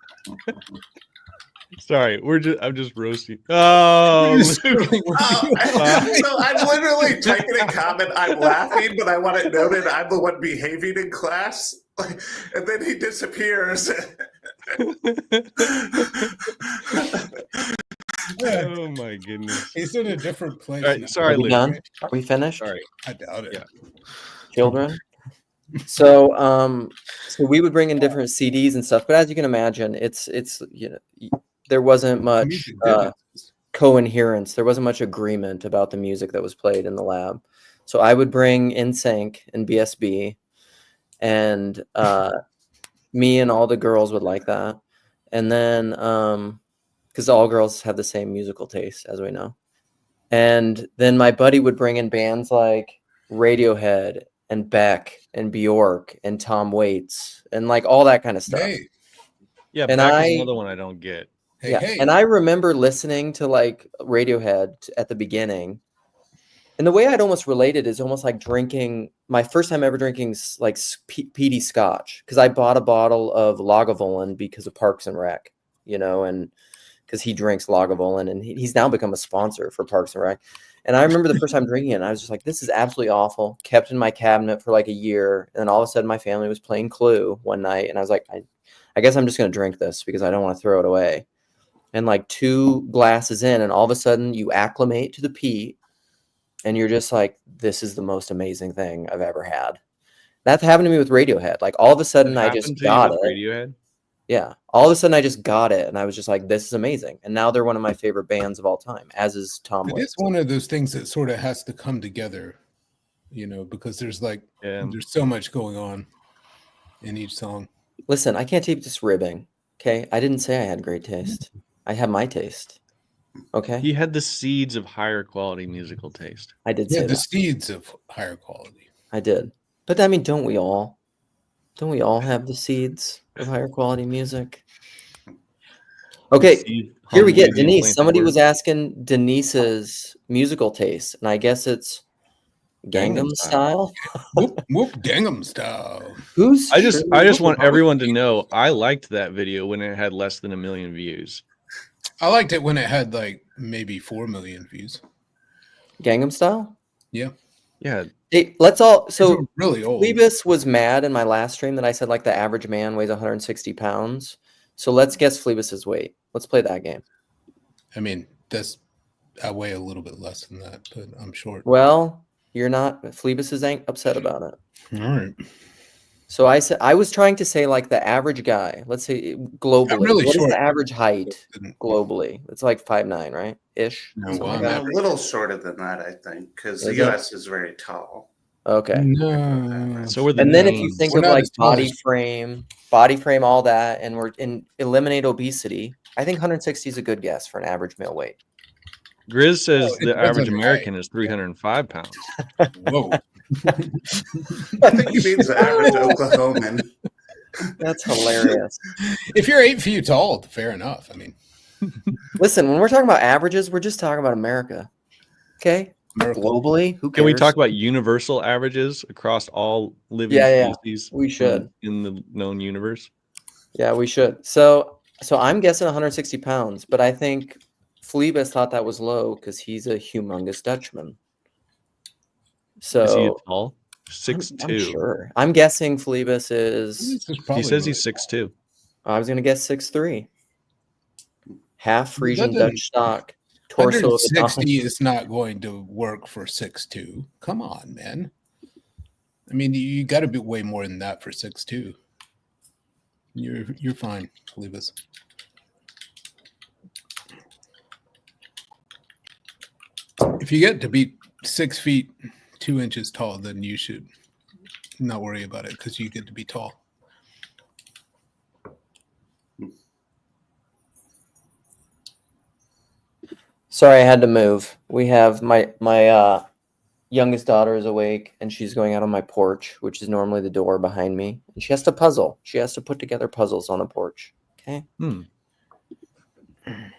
Sorry, I'm just roasting. Oh, so I'm literally typing a comment. I'm laughing, but I want it noted I'm the one behaving in class. And then he disappears. Oh my goodness. He's in a different place. All right, sorry, Luke. Done? Are we finished? Sorry. I doubt it. Yeah. Children. So we would bring in different CDs and stuff, but as you can imagine, it's there wasn't much coherence. There wasn't much agreement about the music that was played in the lab. So I would bring NSYNC and BSB, and me and all the girls would like that. And then because all girls have the same musical taste, as we know. And then my buddy would bring in bands like Radiohead and Beck and Bjork and Tom Waits and like all that kind of stuff. Hey. Yeah, and Beck is another one I don't get. Hey. And I remember listening to like Radiohead at the beginning. And the way I'd almost relate it is almost like drinking my first time ever drinking like P.O.D. Scotch, because I bought a bottle of Lagavulin because of Parks and Rec, and because he drinks Lagavulin and he's now become a sponsor for Parks and Rec. And I remember the first time drinking it, and I was just like, this is absolutely awful. Kept in my cabinet for like a year. And then all of a sudden my family was playing Clue one night. And I was like, I guess I'm just going to drink this because I don't want to throw it away. And like 2 glasses in, and all of a sudden you acclimate to the peat. And you're just like, this is the most amazing thing I've ever had. That happened to me with Radiohead. Like all of a sudden I just got it. Radiohead? Yeah. All of a sudden I just got it. And I was just like, this is amazing. And now they're one of my favorite bands of all time, as is Tom Waits. It's one of those things that sort of has to come together, because there's there's so much going on in each song. Listen, I can't keep just ribbing. Okay. I didn't say I had great taste. I have my taste. Okay. He had the seeds of higher quality musical taste. I did say the that. seeds of higher quality. I did. But I mean, don't we all have the seeds of higher quality music? Okay, here we get Denise. Somebody was asking Denise's musical taste, and I guess it's Gangnam style. Whoop, whoop, Gangnam style. I just want everyone to know I liked that video when it had less than 1 million views. I liked it when it had like maybe 4 million views. Gangnam style. Yeah. Hey, let's all. So really old. Phoebus was mad in my last stream that I said like the average man weighs 160 pounds. So let's guess Phoebus's weight. Let's play that game. I mean, I weigh a little bit less than that, but I'm short. Well, you're not. Phoebus is upset about it. All right. So I was trying to say like the average guy. Let's say globally. Really what short. is the average height globally? It's like 5'9", right? Ish. No, well, a little shorter than that, I think, because the U.S. is very tall. Okay. No. So we're then if you think of like body frame, all that, and eliminate obesity, I think 160 is a good guess for an average male weight. Grizz says the average American is 305 pounds. Whoa. I think he means the average Oklahoman. That's hilarious. If you're 8 feet tall, fair enough. I mean, listen, when we're talking about averages, we're just talking about America. Okay? Globally, who cares? Can we talk about universal averages across all living species? We should. In the known universe. Yeah, we should. So I'm guessing 160 pounds, but I think Phoebus thought that was low because he's a humongous Dutchman. So is he tall? 6'2". I'm sure. I'm guessing Phoebus is. He says he's 6'2". I was gonna guess 6'3". Half Frisian Dutch stock. Torso 160 is not going to work for 6'2". Come on, man. I mean, you got to be way more than that for 6'2". You're fine, Phoebus. If you get to be 6 feet 2 inches tall, then you should not worry about it because you get to be tall. Sorry, I had to move. We have my youngest daughter is awake, and she's going out on my porch, which is normally the door behind me. And she has to puzzle. She has to put together puzzles on a porch. Okay.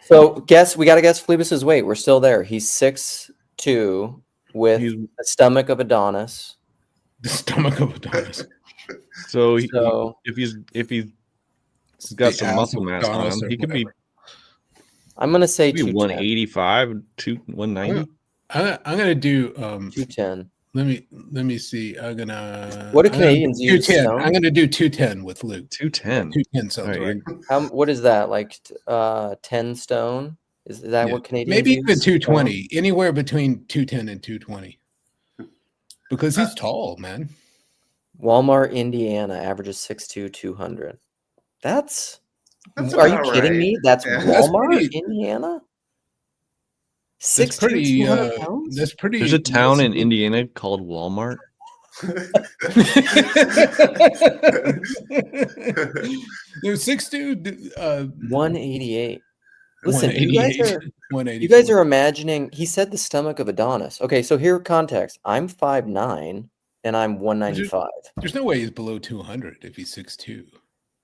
So we got to guess Phoebus's weight. We're still there. He's 6'2" with the stomach of Adonis. The stomach of Adonis. So if he's got some muscle mass on him, he could be. I'm gonna say 185, 190. I'm gonna do 210. Let me see. What do Canadians use? 210. I'm gonna do 210 with Luke. 210. 210 sounds right. What is that? Like 10 stone? Is that what Canadians maybe use? even 220. Anywhere between 210 and 220. Because he's tall, man. Walmart, Indiana averages 6'2", 200. Are you kidding me? That's Walmart, Indiana? 6'2", 200 pounds? That's pretty. There's a town in Indiana called Walmart. There's 6'2", 188. Listen, you guys are imagining. He said the stomach of Adonis. Okay, so here context. I'm 5'9" and I'm 195. There's no way he's below 200 if he's 6'2".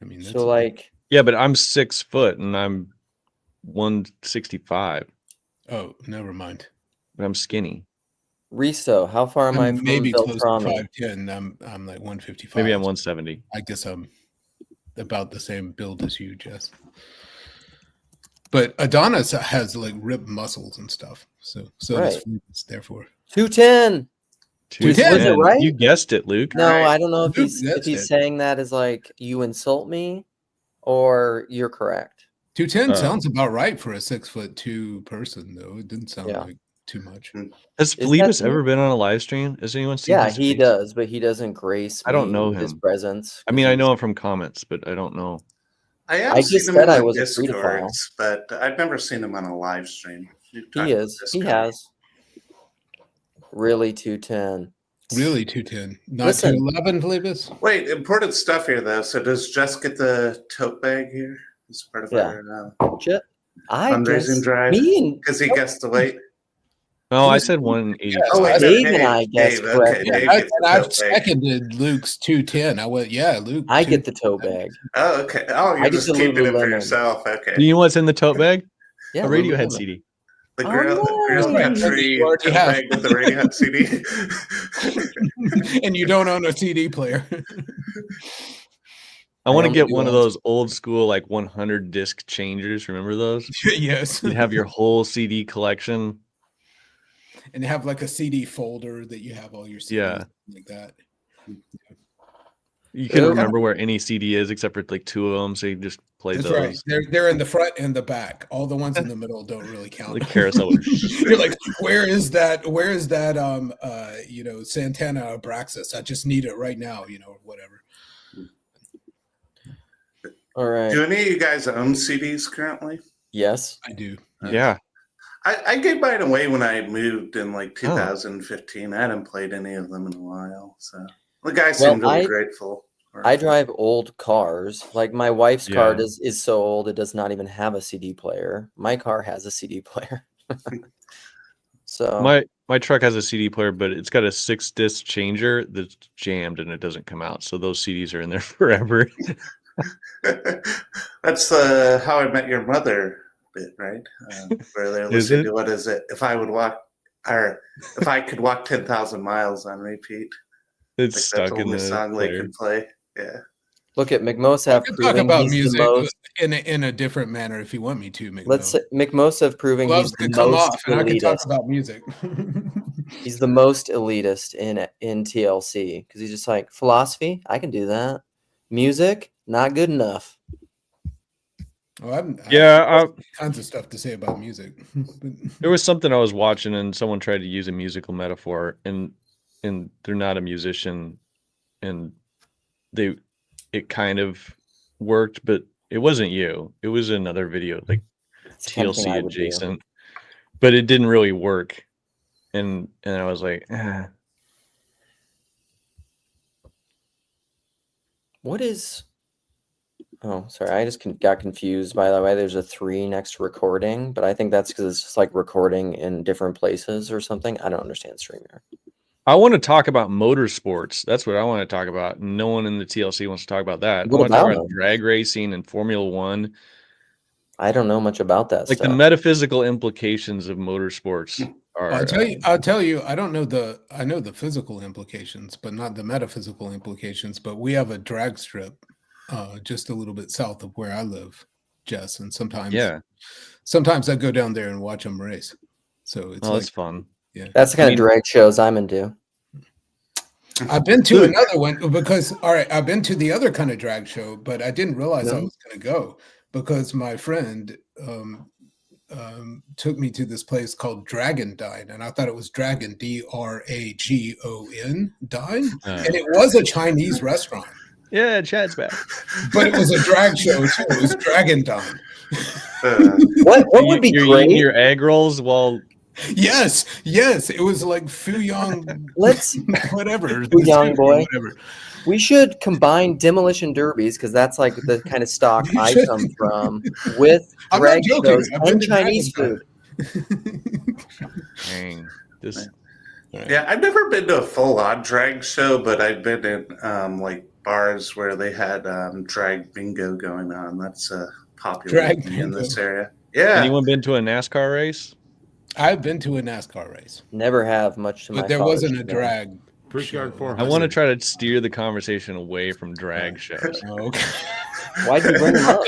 I mean, that's yeah, but I'm 6 foot and I'm 165. Oh, never mind. But I'm skinny. Risto, how far am I from maybe close to Beltrami? 5'10". I'm like 155. Maybe I'm 170. I guess I'm about the same build as you, Jess. But Adonis has like ripped muscles and stuff. So does Phoebus, therefore. 210. 210. Was it right? You guessed it, Luke. No, I don't know if Luke, he's saying that as like you insult me or you're correct. 210 sounds about right for a 6'2" person, though. It didn't sound like too much. Has Phoebus ever been on a live stream? Has anyone seen? Yeah, he does, but he doesn't grace. I don't know his him. Presence. I mean, I know him from comments, but I don't know. I just said I was a Discords, but I've never seen him on a live stream. He is. He has. Really 210. Really 210. Not 211, Phoebus? Wait, important stuff here, though. So does Jess get the tote bag here as part of our fundraising drive? Because he guessed the weight. No, I said 180. Oh, Dave and I guessed correct. I seconded Luke's 210. I went, Luke. I get the tote bag. Oh, okay. Oh, you're just keeping it for yourself. Okay. Do you know what's in the tote bag? Yeah, a Radiohead CD. The Grill Country bag with the Radiohead CD. And you don't own a CD player. I want to get one of those old school, like 100 disc changers. Remember those? Yes. You have your whole CD collection. And have like a CD folder that you have all your CDs like that. You can remember where any CD is except for like 2 of them, so you just play those. Right. They're in the front and the back. All the ones in the middle don't really count. The carousel. You're like, where is that? Santana Abraxas? I just need it right now. Or whatever. All right. Do any of you guys own CDs currently? Yes, I do. Yeah. I gave mine away when I moved in like 2015. I hadn't played any of them in a while, so the guy seemed really grateful. I drive old cars. Like my wife's car is so old it does not even have a CD player. My car has a CD player. So my truck has a CD player, but it's got a 6-disc changer that's jammed and it doesn't come out. So those CDs are in there forever. That's How I Met Your Mother bit, right? Where they're listening to, what is it? If I could walk 10,000 miles on repeat. It's like stuck that's in the song player. they can play. Yeah. Look at McMosev proving about he's music the most, in a different manner if you want me to. Let's say McMosev proving he's the most and I can talk elitist. about music. He's the most elitist in TLC because he's just like, philosophy, I can do that. Music, not good enough. I have kinds of stuff to say about music. There was something I was watching and someone tried to use a musical metaphor and they're not a musician and it kind of worked, but it wasn't you. It was another video, like TLC adjacent, but it didn't really work. And I was like, What is... Oh, sorry. I just got confused. By the way, there's a 3 next to recording, but I think that's because it's just like recording in different places or something. I don't understand StreamYard. I want to talk about motorsports. That's what I want to talk about. No one in the TLC wants to talk about that. I want to talk about drag racing and Formula One. I don't know much about that stuff. The metaphysical implications of motorsports are. I'll tell you. I know the physical implications, but not the metaphysical implications. But we have a drag strip just a little bit south of where I live, Jess, and sometimes I go down there and watch them race. So it's that's fun. Yeah, that's the kind of drag shows I'm into. I've been to another one because I've been to the other kind of drag show, but I didn't realize I was going to go because my friend took me to this place called Dragon Dine, and I thought it was Dragon Dragon Dine, and it was a Chinese restaurant. Yeah, Chad's back, but it was a drag show too. It was Dragon Dine. What would be great? Eating your egg rolls while. Yes, it was like Fuyang. Whatever. Fuyang boy. Whatever. We should combine demolition derbies because that's like the kind of stock I come from with drag shows and Chinese food. Dang, Yeah, I've never been to a full-on drag show, but I've been in like bars where they had drag bingo going on. That's popular in this area. Yeah. Anyone been to a NASCAR race? I've been to a NASCAR race. Never have, much to my. But there wasn't a drag. I want to try to steer the conversation away from drag shows. Okay. Why'd you bring them up?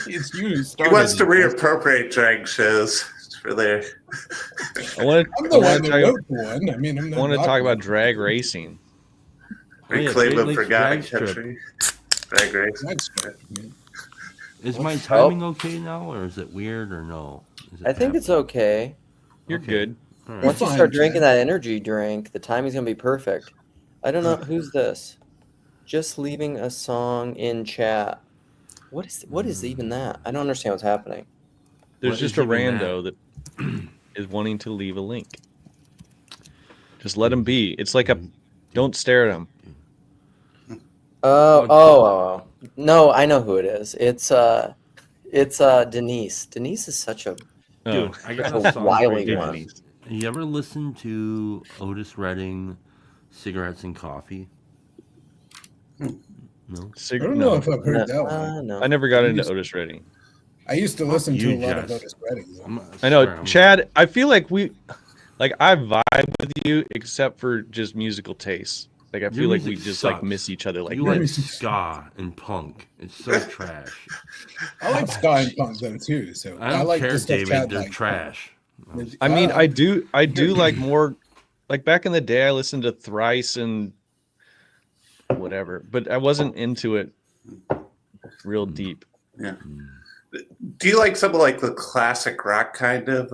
It's you. He wants to reappropriate drag shows for their. I want to talk about drag racing. Reclaim them for God country. Drag race. Is my timing okay now, or is it weird, or no? I think it's okay. You're good. Right. Once you start drinking that energy drink, the timing's gonna be perfect. I don't know who's this. Just leaving a song in chat. What is even that? I don't understand what's happening. There's just a rando that is wanting to leave a link. Just let him be. It's like don't stare at him. Oh. No, I know who it is. It's Denise. Denise is such a dude. I got a song wily one. You ever listen to Otis Redding, Cigarettes and Coffee? I No. don't know if I've heard that one. No. I never got into Otis Redding. I used to listen to a lot of Otis Redding. I know, Chad. I feel like I vibe with you, except for just musical tastes. Like I feel like we just like miss each other. Like you like ska and punk. It's so trash. I like ska and punk though too. So I like care, the stuff David. Chad They're likes. trash. I mean, I do like more. Like back in the day, I listened to Thrice and whatever, but I wasn't into it real deep. Yeah. Do you like some of like the classic rock kind of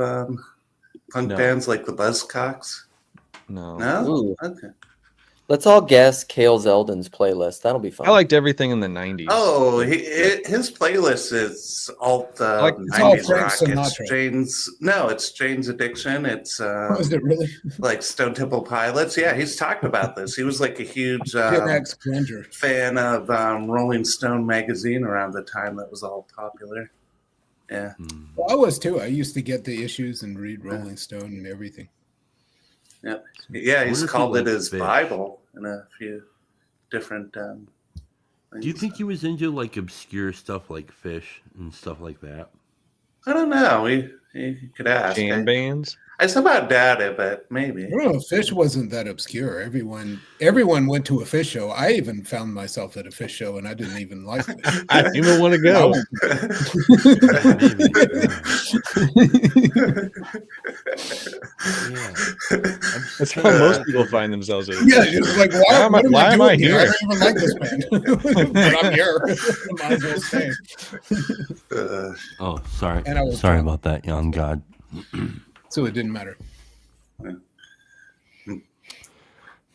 punk bands like the Buzzcocks? No. No? Ooh. Okay. Let's all guess Cale Zeldin's playlist. That'll be fun. I liked everything in the 90s. Oh, his playlist is all the Like, 90s rock. It's Jane's Addiction. It's is it really? Like Stone Temple Pilots. Yeah, he's talked about this. He was like a huge fan of Rolling Stone magazine around the time that was all popular. Yeah. Well, I was too. I used to get the issues and read Rolling Stone and everything. Yeah, yeah, he's called it his Bible in a few different things. Do you think he was into like obscure stuff like Fish and stuff like that? I don't know. He could ask. Jam bands? I somehow doubt it, but maybe. I don't know. Fish wasn't that obscure. Everyone went to a Fish show. I even found myself at a Fish show, and I didn't even like it. I didn't even want to go. That's how most people find themselves at. Yeah, it's like why am I here? I don't even like this band, but I'm here. Might as well stay. Oh, sorry. Sorry about that, young God. So it didn't matter.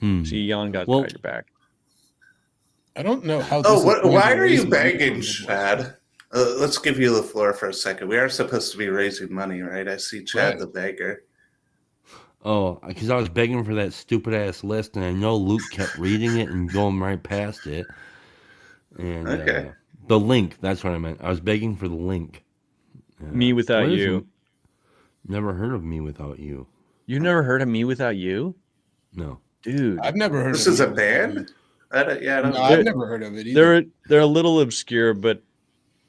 See, Jan got tied your back. I don't know how. Why are you begging, Chad? Let's give you the floor for a second. We are supposed to be raising money, right? I see Chad the beggar. Oh, because I was begging for that stupid ass list, and I know Luke kept reading it and going right past it. And the link, that's what I meant. I was begging for the link. Me Without You. Never heard of Me Without You. You've never heard of Me Without You? No. Dude. I've never heard this of is a band? I've never heard of it either. They're a little obscure, but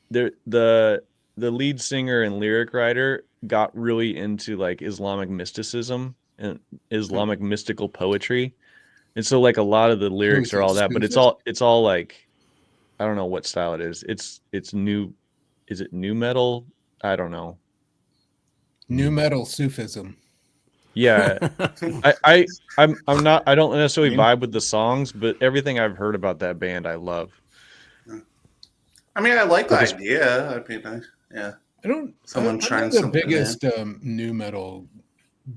the lead singer and lyric writer got really into like Islamic mysticism and Islamic mystical poetry. And so like a lot of the lyrics are all that, but it's all like, I don't know what style it is. It's new. Is it new metal? I don't know. New metal Sufism. Yeah. I don't necessarily vibe with the songs, but everything I've heard about that band I love. I mean, I like the idea. I mean, I'm the biggest new metal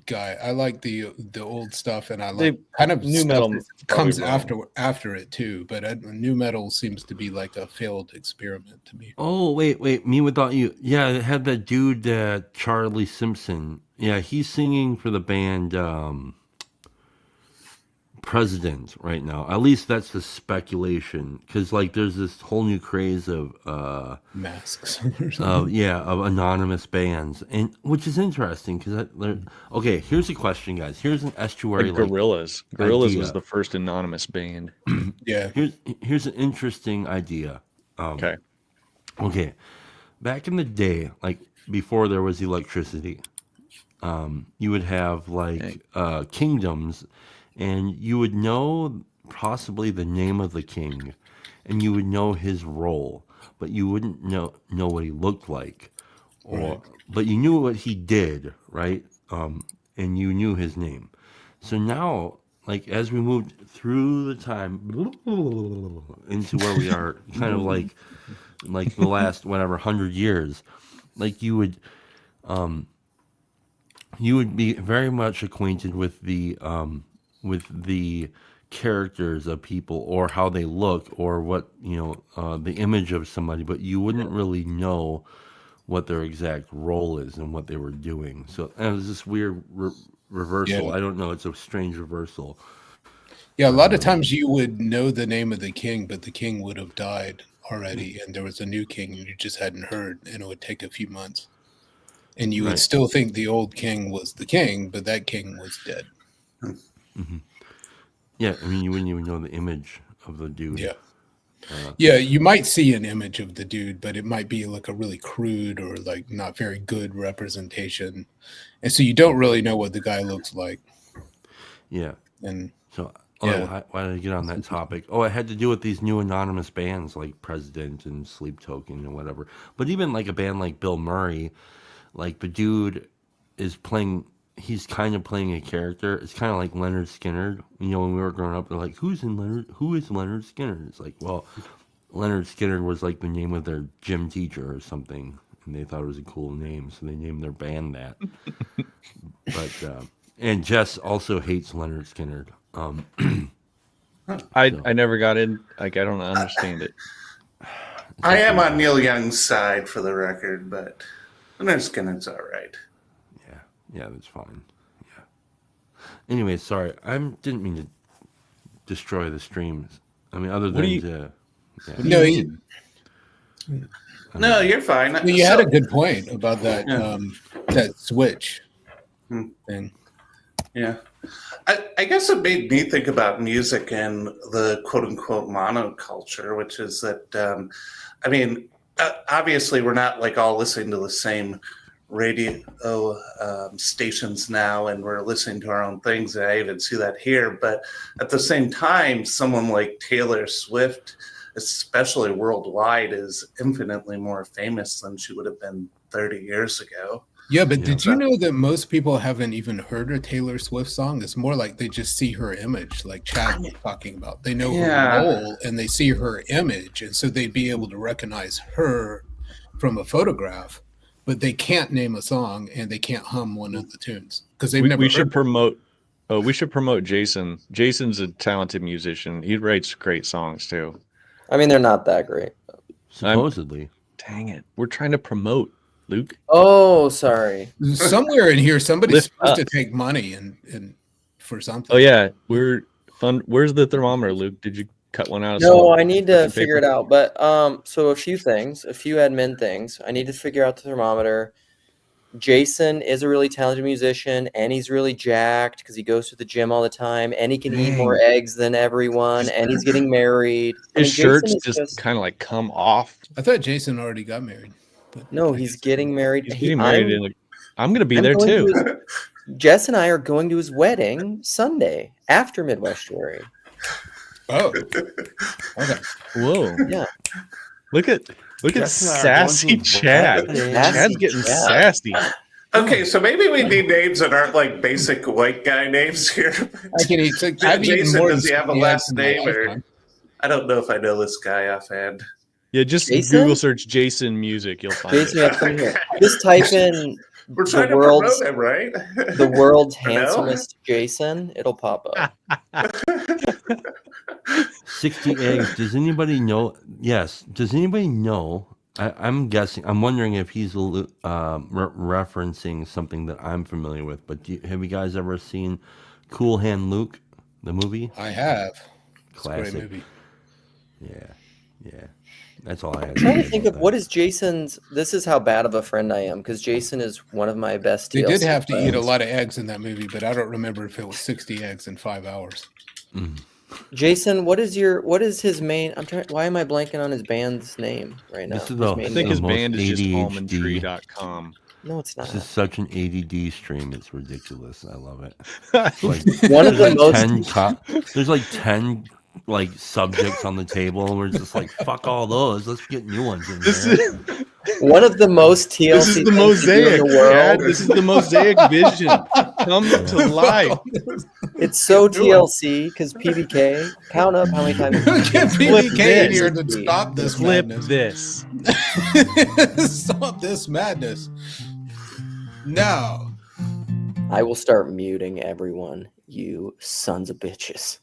guy. I like the old stuff, and I like kind of new metal comes after it too. But new metal seems to be like a failed experiment to me. Oh wait, Me Without You. Yeah, it had that dude Charlie Simpson. Yeah, he's singing for the band President right now. At least that's the speculation, because like there's this whole new craze of masks. of anonymous bands, and which is interesting because okay, here's a question, guys. Here's an estuary like Gorillaz. Gorillaz was the first anonymous band. Yeah. Here's an interesting idea. Okay. Back in the day, like before there was electricity, you would have like kingdoms. And you would know possibly the name of the king, and you would know his role, but you wouldn't know what he looked like, but you knew what he did, right? And you knew his name. So now, like as we moved through the time into where we are, kind of like the last 100 years, like you would be very much acquainted with the characters of people or how they look or what the image of somebody, but you wouldn't really know what their exact role is and what they were doing. So it was this weird reversal. I don't know, it's a strange reversal. Yeah, a lot of times you would know the name of the king, but the king would have died already, and there was a new king and you just hadn't heard, and it would take a few months, and you would still think the old king was the king, but that king was dead. Mm-hmm. Yeah, I mean, you wouldn't even know the image of the dude. Yeah. Yeah, you might see an image of the dude, but it might be like a really crude or like not very good representation, and so you don't really know what the guy looks like. Yeah, and so why did I get on that topic? Oh, it had to do with these new anonymous bands like President and Sleep Token and whatever. But even like a band like Bill Murray, like the dude is playing. He's kind of playing a character. It's kind of like Leonard Skinner. You know, when we were growing up, they're like, Who is Leonard Skinner? It's like, well, Leonard Skinner was like the name of their gym teacher or something, and they thought it was a cool name, so they named their band that. But and Jess also hates Leonard Skinner. I never got in. Like, I don't understand it. I am on Neil Young's side for the record, but Leonard Skinner's all right. Yeah, that's fine. Yeah. Anyway, sorry, I didn't mean to destroy the streams. I mean, other than No, you're fine. Well, you had a good point about that that switch thing. Yeah. I guess it made me think about music and the quote-unquote monoculture, which is that, I mean, obviously we're not like all listening to the same radio stations now, and we're listening to our own things, and I even see that here. But at the same time, someone like Taylor Swift, especially worldwide, is infinitely more famous than she would have been 30 years ago. Yeah, but did you know that most people haven't even heard a Taylor Swift song? It's more like they just see her image, like Chad was talking about. They know her role and they see her image, and so they'd be able to recognize her from a photograph, but they can't name a song and they can't hum one of the tunes because they've never. We should promote Jason. Jason's a talented musician. He writes great songs too. I mean, they're not that great. Supposedly. Dang it. We're trying to promote, Luke. Oh, sorry. Somewhere in here, somebody's supposed to take money and for something. Oh yeah, where's the thermometer, Luke? Did you cut one out? No, I need to figure it out. But so a few admin things. I need to figure out the thermometer. Jason is a really talented musician, and he's really jacked because he goes to the gym all the time, and he can eat more eggs than everyone, and he's getting married. His shirts just kind of like come off. I thought Jason already got married. But no, he's getting married. He's getting married. I'm going to be there too. Jess and I are going to his wedding Sunday after Midwestuary. Oh, okay. Whoa! Yeah. Look at sassy Chad. Chad's getting sassy. Okay, so maybe we need names that aren't like basic white guy names here. I can eat. Jason, does he have a last name? Or I don't know if I know this guy offhand. Yeah, just Jason? Google search Jason music. You'll find Jason, it. Just type in We're trying to promote him, right? The world's handsomest Jason. It'll pop up. 60 eggs. Does anybody know? Yes. Does anybody know? I'm guessing. I'm wondering if he's referencing something that I'm familiar with. But have you guys ever seen Cool Hand Luke, the movie? I have. Classic. It's a great movie. Yeah. That's all I had. I'm trying to think of what is Jason's. This is how bad of a friend I am because Jason is one of my best. They did have to eat a lot of eggs in that movie, but I don't remember if it was 60 eggs in 5 hours. Mm. Jason, what is his main? Why am I blanking on his band's name right now? I think his band is just almondtree.com. No, it's not. This is such an ADD stream. It's ridiculous. I love it. One of the most. There's like 10 like subjects on the table, and we're just like, fuck all those. Let's get new ones in there. One of the most TLC. This is the mosaic, in the world. This is the mosaic vision come to life. It's so TLC because PBK. Count up how many times. Get PBK in here to stop this. Flip madness. this. Stop this madness. No. I will start muting everyone. You sons of bitches.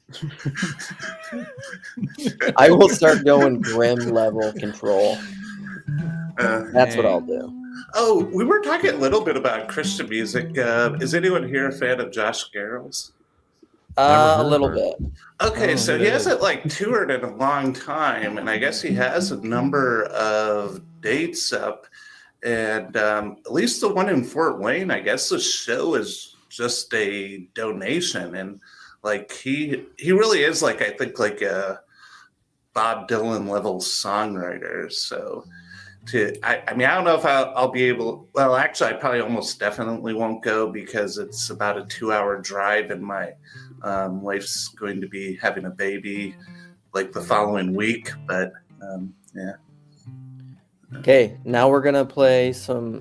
I will start going grim level control. That's what I'll do. Oh, we were talking a little bit about Christian music. Is anyone here a fan of Josh Garrels? A little bit. Okay, so he hasn't like toured in a long time, and I guess he has a number of dates up. And at least the one in Fort Wayne, I guess the show is just a donation, and like he really is like I think like a Bob Dylan level songwriters. So I mean, I don't know if I'll be able. Well, actually, I probably almost definitely won't go because it's about a 2-hour drive, and my wife's going to be having a baby like the following week. But yeah. Okay, now we're gonna play some.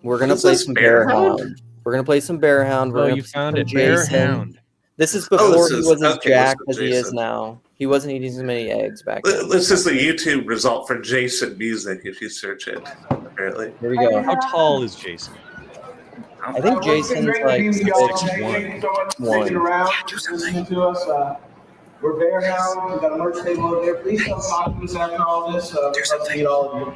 We're gonna play some Bearhound. We're gonna play some Bearhound. Oh, you found it, Bearhound. This is before he was as jacked as he is now. He wasn't eating so many eggs back then. This is the YouTube result for Jason Music if you search it, apparently. Here we go. How tall is Jason? I think Jason's like 6'1". Listening to us. We're Bearhound. We got a merch table over there. Please come talk to us after all this. We'd love to meet all of you.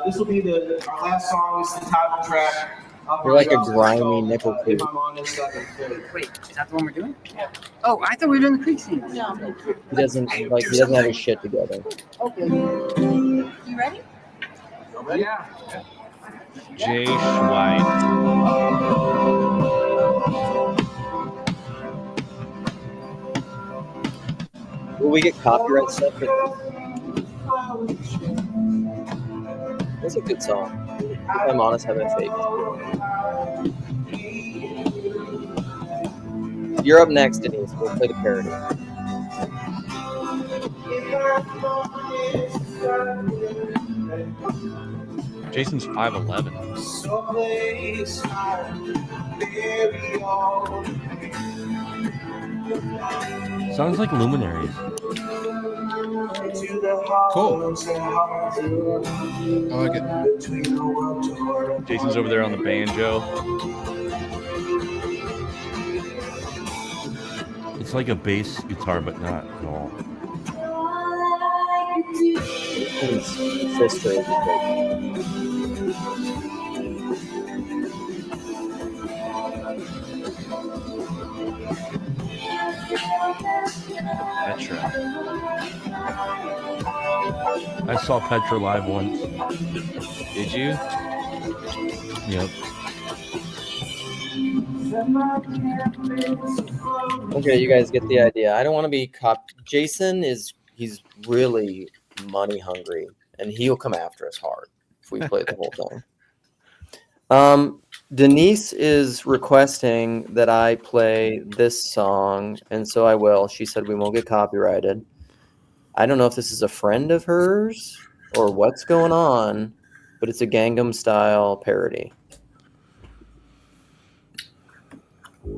This will be our last song. It's the title track. You're like a grimy nickel creek. Wait, is that the one we're doing? Yeah. Oh, I thought we were doing the creek scene. No. He doesn't have his shit together. Okay. You ready? Yeah. Jay Schwein. Will we get copyright stuff for this? That's a good song. If I'm honest, having faith. You're up next, Denise. We'll play the parody. Jason's 5'11". Sounds like Luminaries. Cool. I like it. Jason's over there on the banjo. It's like a bass guitar, but not at all. His sister is Petra. I saw Petra live once. Did you? Yep. Okay, you guys get the idea. I don't want to be Jason he's really money hungry, and he'll come after us hard if we play the whole thing. Denise is requesting that I play this song, and so I will. She said we won't get copyrighted. I don't know if this is a friend of hers or what's going on, but it's a Gangnam style parody. I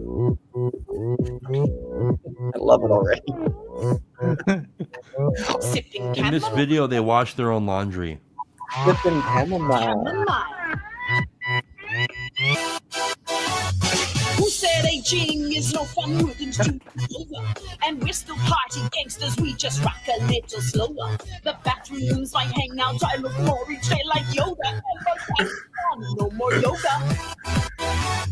love it already. In this video, they wash their own laundry. Sipping chamomile. Who said aging is no fun? Rhythms too over. And we're still party gangsters, we just rock a little slower. The bathrooms might hang out, I look more each day like Yoda. And no more yoga.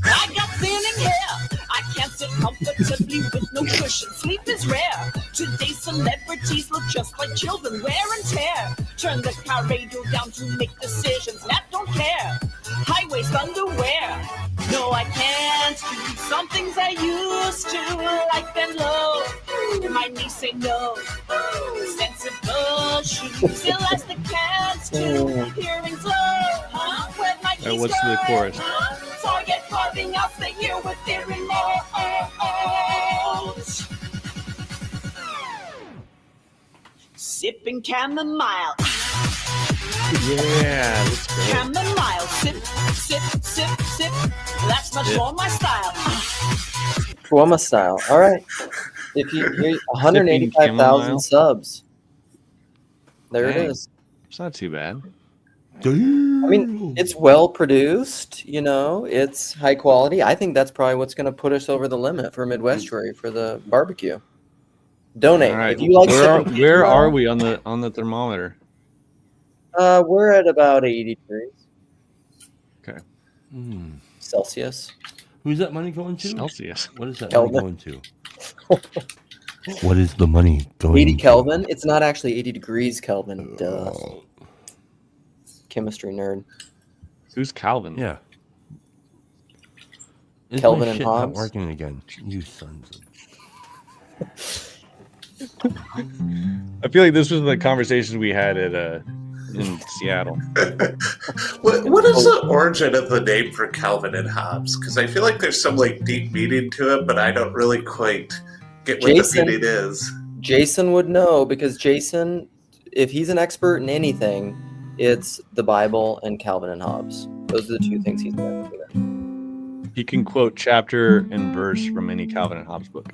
I got thinning hair, I can't sit comfortably with no cushion. Sleep is rare. Today's celebrities look just like children, wear and tear. Turn the car radio down to make decisions, Nat don't care. High-waist underwear. No, I can't do some things I used to, like bend low. My knees say no. Sensible shoes, elastic pants too. Hearing's low. Where my keys What's the chorus? Target carving out the year with their remote. Sipping chamomile. Yeah, let's go. Chamomile, sip, sip, sip, sip. That's much more my style. Shawarma style. All right. If you're 185,000 subs. There it is. It's not too bad. I mean, it's well produced, it's high quality. I think that's probably what's going to put us over the limit for Midwestuary for the barbecue. Donate. Right. If you like where are we on the thermometer? We're at about 80 degrees. Okay. Celsius. Who's that money going to? Celsius. What is that Kelvin. money going to? What is the money going 80 to? Kelvin? It's not actually 80 degrees Kelvin. Duh. Chemistry nerd. Who's Calvin? Yeah. Kelvin my and shit not Hobbes. working again. You sons of... I feel like this was the conversation we had at in Seattle. What is the origin of the name for Calvin and Hobbes? Because I feel like there's some like deep meaning to it, but I don't really quite get what the meaning is. Jason would know, because Jason, if he's an expert in anything, it's the Bible and Calvin and Hobbes. Those are the two things he's an expert in. He can quote chapter and verse from any Calvin and Hobbes book.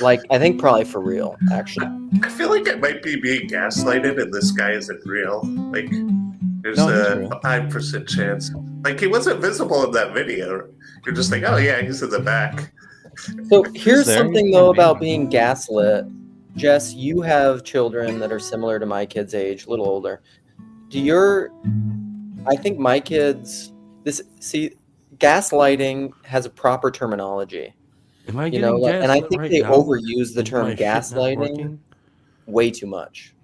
Like, I think probably for real, actually. I feel like it might be being gaslighted and this guy isn't real. Like, there's a 5% chance. Like, he wasn't visible in that video. You're just like, oh yeah, he's in the back. So here's something, though, about being gaslit. Jess, you have children that are similar to my kids' age, a little older. I think my kids, gaslighting has a proper terminology. Am I getting gaslit and I think right they now? overuse the term gaslighting way too much.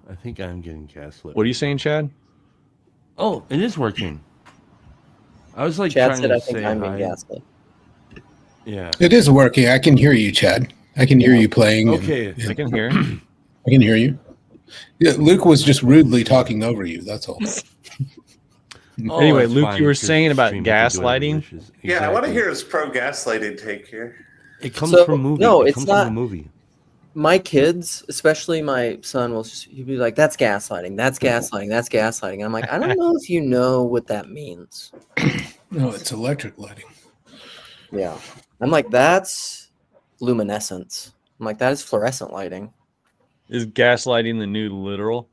I think I'm getting gaslit. What are you saying, Chad? Oh, it is working. I was like Chad trying said, to I think say I'm hi. being gaslit. Yeah. It is working. I can hear you, Chad. I can hear you playing. Okay. I can hear. I can hear you. Yeah, Luke was just rudely talking over you. That's all. Anyway, Luke, you were saying about gaslighting. Yeah, I want to hear his pro-gaslighting take here. It comes from movies. No, it it's comes not. from a movie. My kids, especially my son, he'd be like, "That's gaslighting. That's gaslighting. That's gaslighting." And I'm like, I don't know if you know what that means. No, it's electric lighting. Yeah, I'm like, that's luminescence. I'm like, that is fluorescent lighting. Is gaslighting the new literal?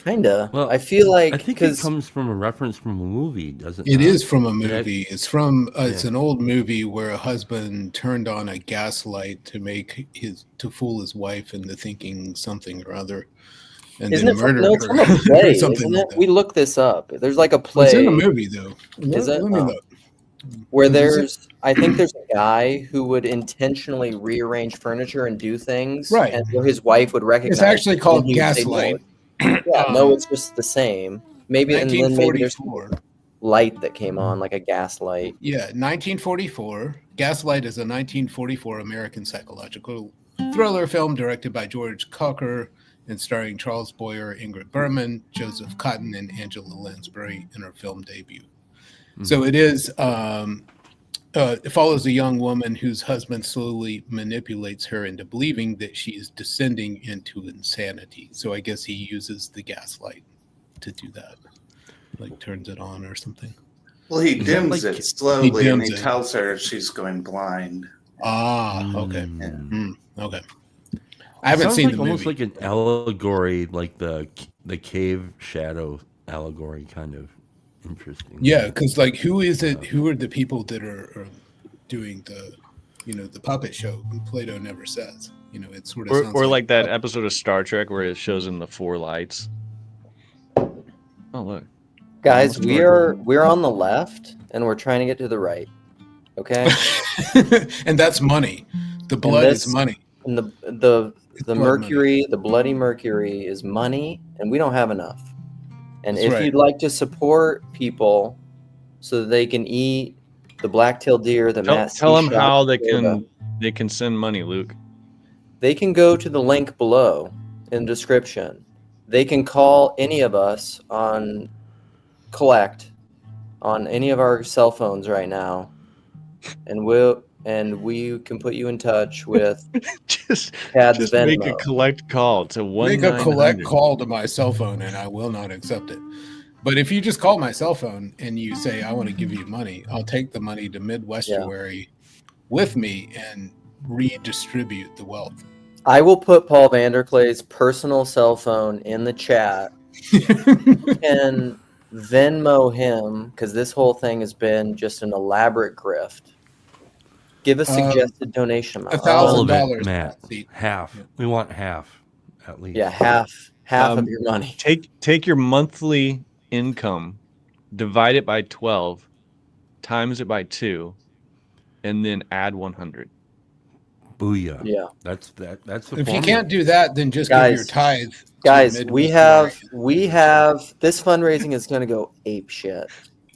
Kinda. Well, I feel like I think it comes from a reference from a movie, doesn't it? It is from a movie. It's from it's an old movie where a husband turned on a gaslight to fool his wife into thinking something or other, and isn't then it murder from, no, it's her. from a play, Something isn't like it? that. We looked this up. There's like a play. It's in a movie though. Is it? Let me look. Where I think there's a guy who would intentionally rearrange furniture and do things, Right. and where his wife would recognize. It's actually it, called and he would say Gaslight. no. Yeah, no, it's just the same. Maybe, and then maybe there's 1944. light that came on, like a gas light. Yeah, 1944. Gaslight is a 1944 American psychological thriller film directed by George Cukor and starring Charles Boyer, Ingrid Bergman, Joseph Cotton, and Angela Lansbury in her film debut. Mm-hmm. So it is. It follows a young woman whose husband slowly manipulates her into believing that she is descending into insanity. So I guess he uses the gaslight to do that, like turns it on or something. Well, he dims it slowly, and he tells her she's going blind. Ah, okay. Okay. I haven't seen the movie. Almost like an allegory, like the cave shadow allegory, kind of. Interesting. Yeah, because like, who is it? Who are the people that are doing the puppet show? Plato never says. It sort of sounds like that episode of Star Trek where it shows in the four lights. Oh look, guys, we're on the left and we're trying to get to the right. Okay, and that's money. The blood is money. And the mercury, money. The bloody mercury is money, and we don't have enough. And that's if you'd like to support people so that they can eat the black-tailed deer, tell them how they can send money, Luke. They can go to the link below in the description. They can call any of us on collect on any of our cell phones right now, and we can put you in touch with just Venmo. Make a collect call to 1-900. Make a collect call to my cell phone, and I will not accept it. But if you just call my cell phone and you say, I want to give you money, I'll take the money to Midwestuary with me and redistribute the wealth. I will put Paul Vanderklay's personal cell phone in the chat and Venmo him, because this whole thing has been just an elaborate grift. Give a suggested donation amount. $1,000, Matt. Half. Yeah. We want half, at least. Yeah, half of your money. Take your monthly income, divide it by 12, times it by 2, and then add 100. Booyah! Yeah, that's the. If formula. you can't do that, then just give your tithe. Guys, we have this fundraising is going to go ape shit.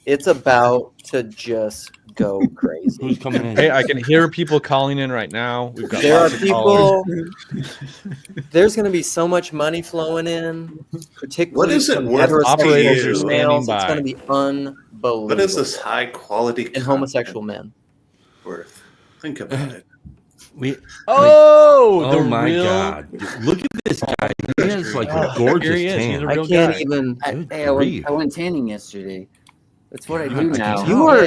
It's about to just go crazy. Who's coming in? Hey, I can hear people calling in right now. We've got There are lots of callers. people. There's going to be so much money flowing in, particularly What is it from worth to Operators you? are standing males. by. It's going to be unbelievable. What is this high quality and homosexual men worth? Think about it. Oh my real... God! Look at this guy. He has like a gorgeous Here he is. tan. He's a I real can't guy. even. I went tanning yesterday. That's what I do now. You are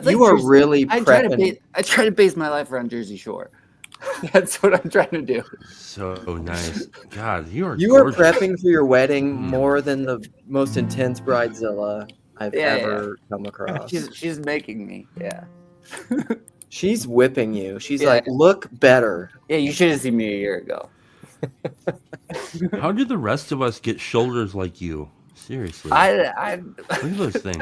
you are really I try prepping. to base my life around Jersey Shore. That's what I'm trying to do. So nice. God, you are You are prepping for your wedding more than the most intense bridezilla I've ever come across. She's making me. Yeah. She's whipping you. She's like, look better. Yeah, you should have seen me a year ago. How do the rest of us get shoulders like you? Seriously. I look at those things.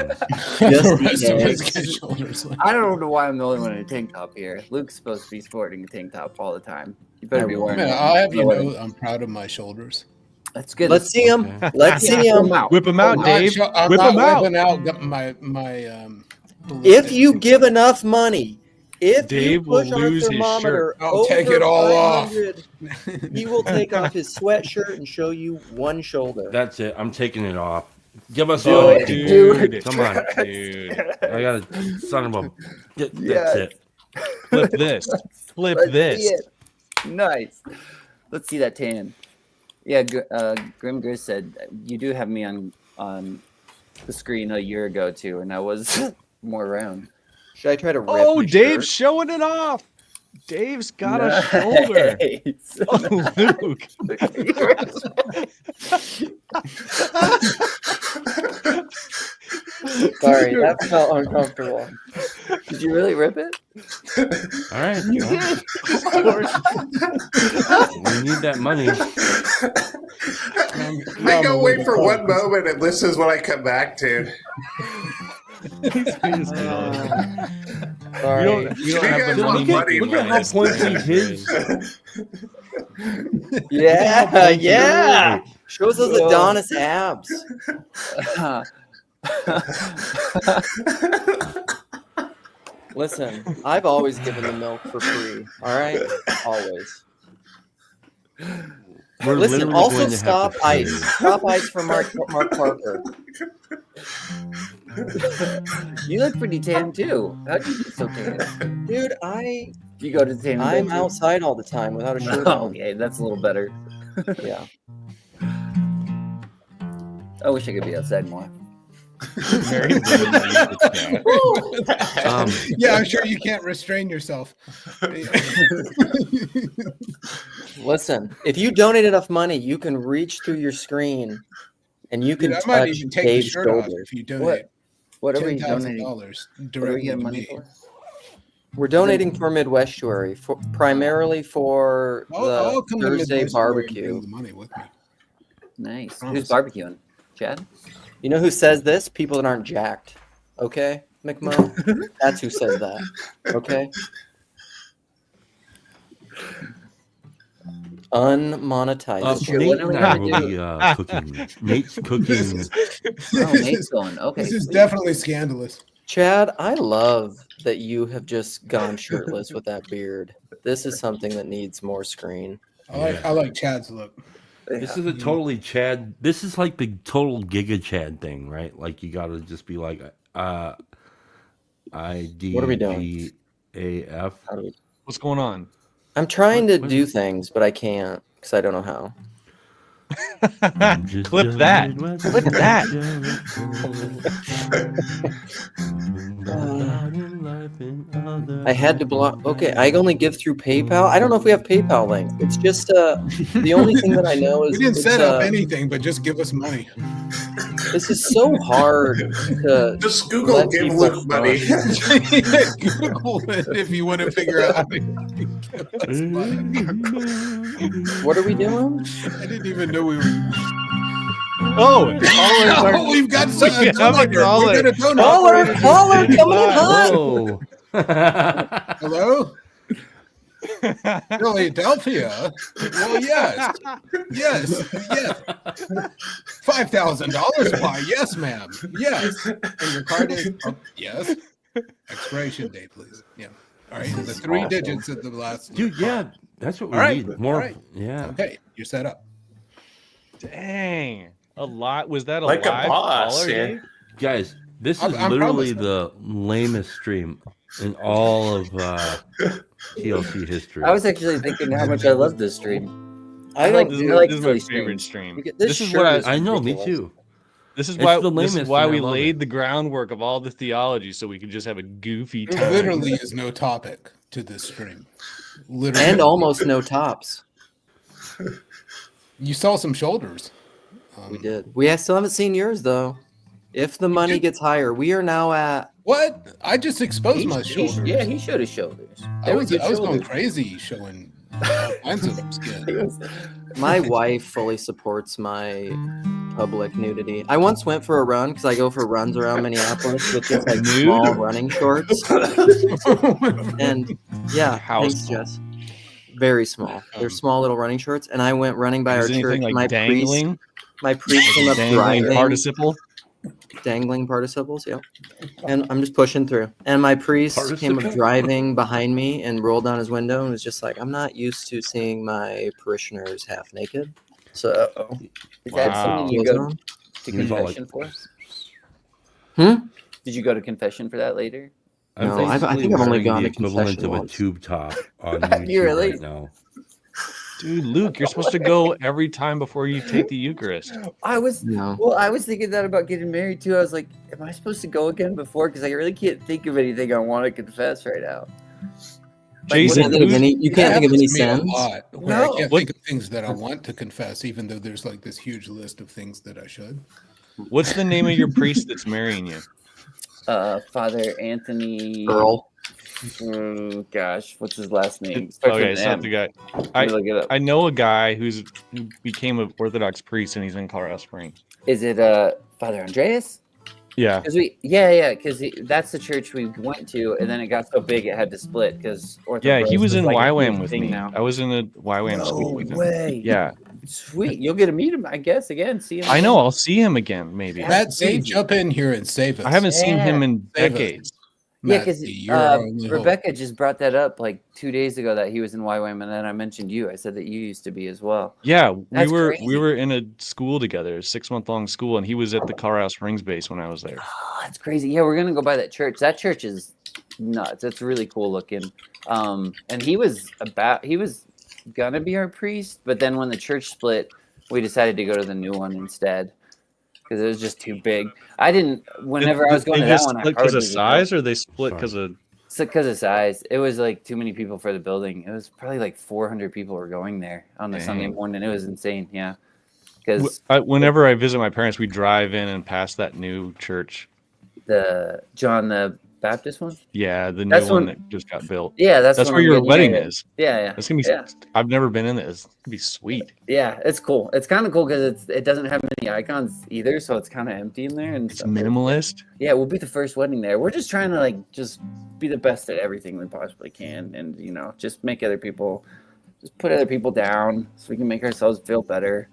I don't know why I'm the only one in a tank top here. Luke's supposed to be sporting a tank top all the time. You better be wearing it. I'll have you know I'm proud of my shoulders. That's good. Let's see him. Okay. Let's see him. Whip him out, Dave. Whip him out. My if you give enough money, if Dave you push will on lose a thermometer, I'll take it all off. He will take off his sweatshirt and show you one shoulder. That's it. I'm taking it off. Give us Do all, it, dude. Come on, dude. I got a son of a. That's it. Flip this. Flip this. Nice. Let's see that tan. Yeah, Grim Grizz said you do have me on the screen a year ago too, and I was more round. Should I try to rip Oh, Dave's shirt? showing it off. Dave's got a shoulder. Oh, Luke. Sorry, that felt uncomfortable. Did you really rip it? All right. You did. We need that money. I go wait for one moment, and this is what I come back to. Sorry. You don't have the money. Look at how pointy his. Yeah. Shows those Adonis abs. Listen, I've always given the milk for free. All right, always. Listen, also stop ice. Stop ice for Mark Parker. You look pretty tan too. How'd you get so tan? Dude, you go to tan. I'm outside all the time without a shirt on. Okay, that's a little better. Yeah. I wish I could be outside more. Yeah, I'm sure you can't restrain yourself. Listen, if you donate enough money, you can reach through your screen and you can Dude, I might touch even take Dave's the shirt off shoulder. if you donate. What are we donating? Directly to me. We're donating for Midwestuary, primarily for the Thursday barbecue. The money with me. Nice. Who's barbecuing? Chad? You know who says this? People that aren't jacked. Okay, McMo? That's who says that. Okay? Unmonetized. Nate and I will be cooking. Nate's cooking. Oh, Nate's going. Okay. This is definitely scandalous. Chad, I love that you have just gone shirtless with that beard. This is something that needs more screen. I like Chad's look. This is a totally Chad. This is like the total Giga Chad thing, right? Like you got to just be like, IDGAF. What are we doing? What's going on? I'm trying to do things, but I can't because I don't know how. Clip that. Clip that. I had to block. Okay, I only give through PayPal. I don't know if we have PayPal links. It's just the only thing that I know is we didn't set up anything, but just give us money. This is so hard to just Google give Luke money. Google it if you want to figure out how to give us money. What are we doing? I didn't even know we were. Oh, we've got some caller coming in hot. Hello? Philadelphia. Well, yes. $5,000. Why? Yes, ma'am. Yes. And your card is yes. Expiration date, please. Yeah. All right. The three digits at the last. Dude, yeah, that's what we need. More. Right. Yeah. Okay, you're set up. Dang. A lot. Was that a like live a boss, caller, guys? This is literally the lamest stream in all of TLC history. I was actually thinking how much I love this stream. I like this is my favorite stream. This is what I know. Me too. This is why we laid the groundwork of all the theology, so we could just have a goofy time. There literally is no topic to this stream. Literally. And almost no tops. You saw some shoulders. We did. We still haven't seen yours though. If the money gets higher, we are now at what? I just exposed my shoulders. Yeah, he showed his shoulders. I was going crazy showing all kinds of skin. My wife fully supports my public nudity. I once went for a run because I go for runs around Minneapolis with just like small running shorts. And yeah, thanks, Jess. Very small. They're small little running shorts. And I went running by our church. Like my dangling? priest came up driving. Participle? Dangling participles, yeah. And I'm just pushing through. And my priest came up driving behind me and rolled down his window and was just like, I'm not used to seeing my parishioners half naked. So is that something you go to confession for? Did you go to confession for that later? No, I think I've only gone to confession equivalent of once. a tube top on YouTube You really? right now. Dude, Luke, you're supposed to go every time before you take the Eucharist. I was thinking that about getting married too. I was like, am I supposed to go again before? Because I really can't think of anything I want to confess right now. Jason, you can't think of any sins? I can't think of things that I want to confess, even though there's like this huge list of things that I should. What's the name of your priest that's marrying you? Father Anthony Earl. Gosh, what's his last name? Okay, it's not the guy. I know a guy who became an Orthodox priest and he's in Colorado Springs. Is it Father Andreas? Yeah. Because that's the church we went to, and then it got so big it had to split because he was in like YWAM with me. Now. I was in a YWAM school with him. Way. Yeah. Sweet. You'll get to meet him, I guess, again. See him. I know. I'll see him again, maybe. Matt, jump in here and save us. I haven't seen him in decades. Yeah, because Rebecca just brought that up like 2 days ago that he was in YWAM, and then I mentioned you. I said that you used to be as well. Yeah, we were in a school together, a 6-month-long school, and he was at the Colorado Springs base when I was there. Oh, that's crazy. Yeah, we're gonna go by that church. That church is nuts. It's really cool looking. And he was gonna be our priest, but then when the church split, we decided to go to the new one instead. Because it was just too big. Whenever I was going to that one, because of size, or they split because of size. It was like too many people for the building. It was probably like 400 people were going there on the Sunday morning. It was insane. Yeah. Because whenever I visit my parents, we drive in and pass that new church. The John the Baptist one? Yeah, the new one that just got built. Yeah, that's where your wedding is. Yeah. It's gonna be. Yeah. I've never been in it. It's gonna be sweet. Yeah, it's cool. It's kind of cool because it doesn't have many icons either, so it's kind of empty in there. And it's minimalist. Yeah, we'll be the first wedding there. We're just trying to just be the best at everything we possibly can, and just make put other people down so we can make ourselves feel better.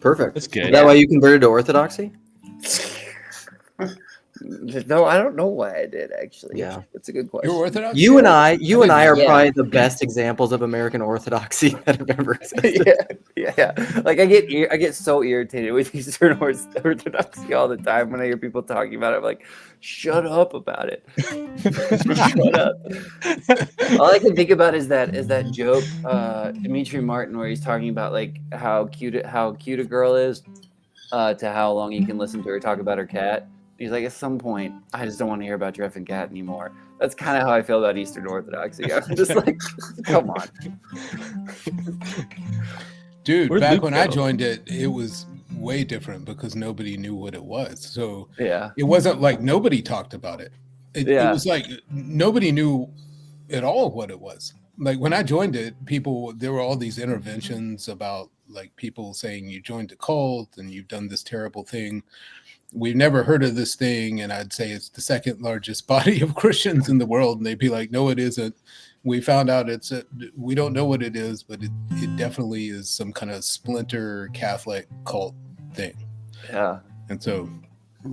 Perfect. That's good. Is that why you converted to Orthodoxy? No, I don't know why I did actually. Yeah, that's a good question. You're Orthodox? You and I are probably the best examples of American Orthodoxy that have ever existed. Yeah. Like I get so irritated with Eastern Orthodoxy all the time when I hear people talking about it. I'm like, shut up about it. Shut up. All I can think about is that joke, Dimitri Martin, where he's talking about like how cute a girl is, to how long you can listen to her talk about her cat. He's like, at some point, I just don't want to hear about your effing cat anymore. That's kind of how I feel about Eastern Orthodoxy. I'm just like, come on. Dude, back when I joined it, it was way different because nobody knew what it was. So it wasn't like nobody talked about it. It was like nobody knew at all what it was. Like when I joined it, there were all these interventions about like people saying you joined a cult and you've done this terrible thing. We've never heard of this thing, and I'd say it's the second largest body of Christians in the world, and they'd be like, no, it isn't. We found out we don't know what it is, but it definitely is some kind of splinter Catholic cult thing. Yeah. And so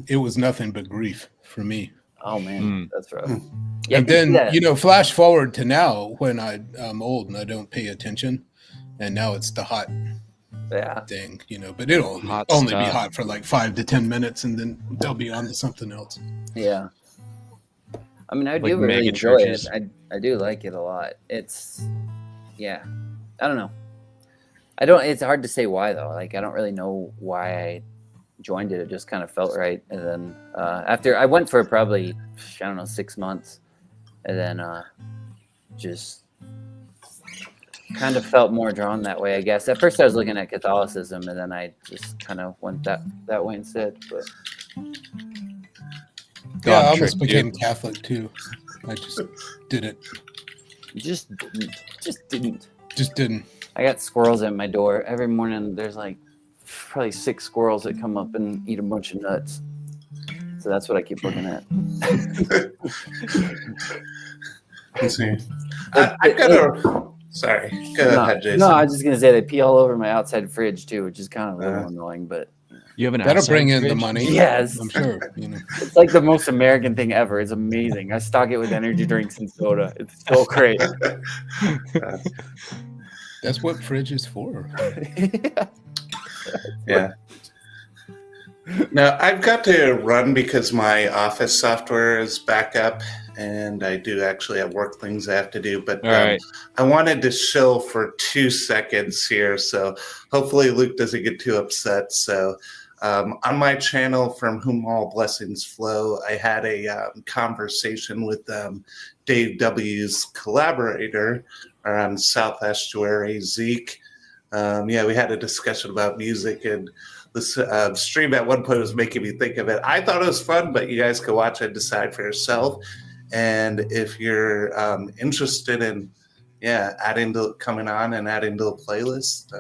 it was nothing but grief for me. Oh man, that's rough. Yeah, and then, flash forward to now when I'm old and I don't pay attention. And now it's the hot thing, but it'll only be hot for like 5 to 10 minutes and then they'll be on to something else. Yeah. I mean, I do like really enjoy it. I do like it a lot. It's, I don't know. It's hard to say why though. Like, I don't really know why I joined it. It just kind of felt right. And then after I went for probably, 6 months and then just kind of felt more drawn that way, I guess. At first I was looking at Catholicism and then I just kind of went that way instead. But I almost became Catholic too. I just didn't. Just didn't. I got squirrels at my door every morning. There's like probably 6 squirrels that come up and eat a bunch of nuts. So that's what I keep looking at. Let's see. I got sorry. Go ahead, Jason. No, I was just gonna say they pee all over my outside fridge too, which is kind of a little annoying, but you have an that'll bring in fridge? the money. Yes, I'm sure. It's like the most American thing ever. It's amazing. I stock it with energy drinks and soda. It's so great. That's what fridge is for. Yeah. Now I've got to run because my office software is back up and I do actually have work things I have to do, but I wanted to chill for 2 seconds here. So hopefully Luke doesn't get too upset. So on my channel, From Whom All Blessings Flow, I had a conversation with Dave W.'s collaborator on South Estuary, Zeke. We had a discussion about music, and the stream at one point was making me think of it. I thought it was fun, but you guys can watch and decide for yourself. And if you're interested in, coming on and adding to the playlist,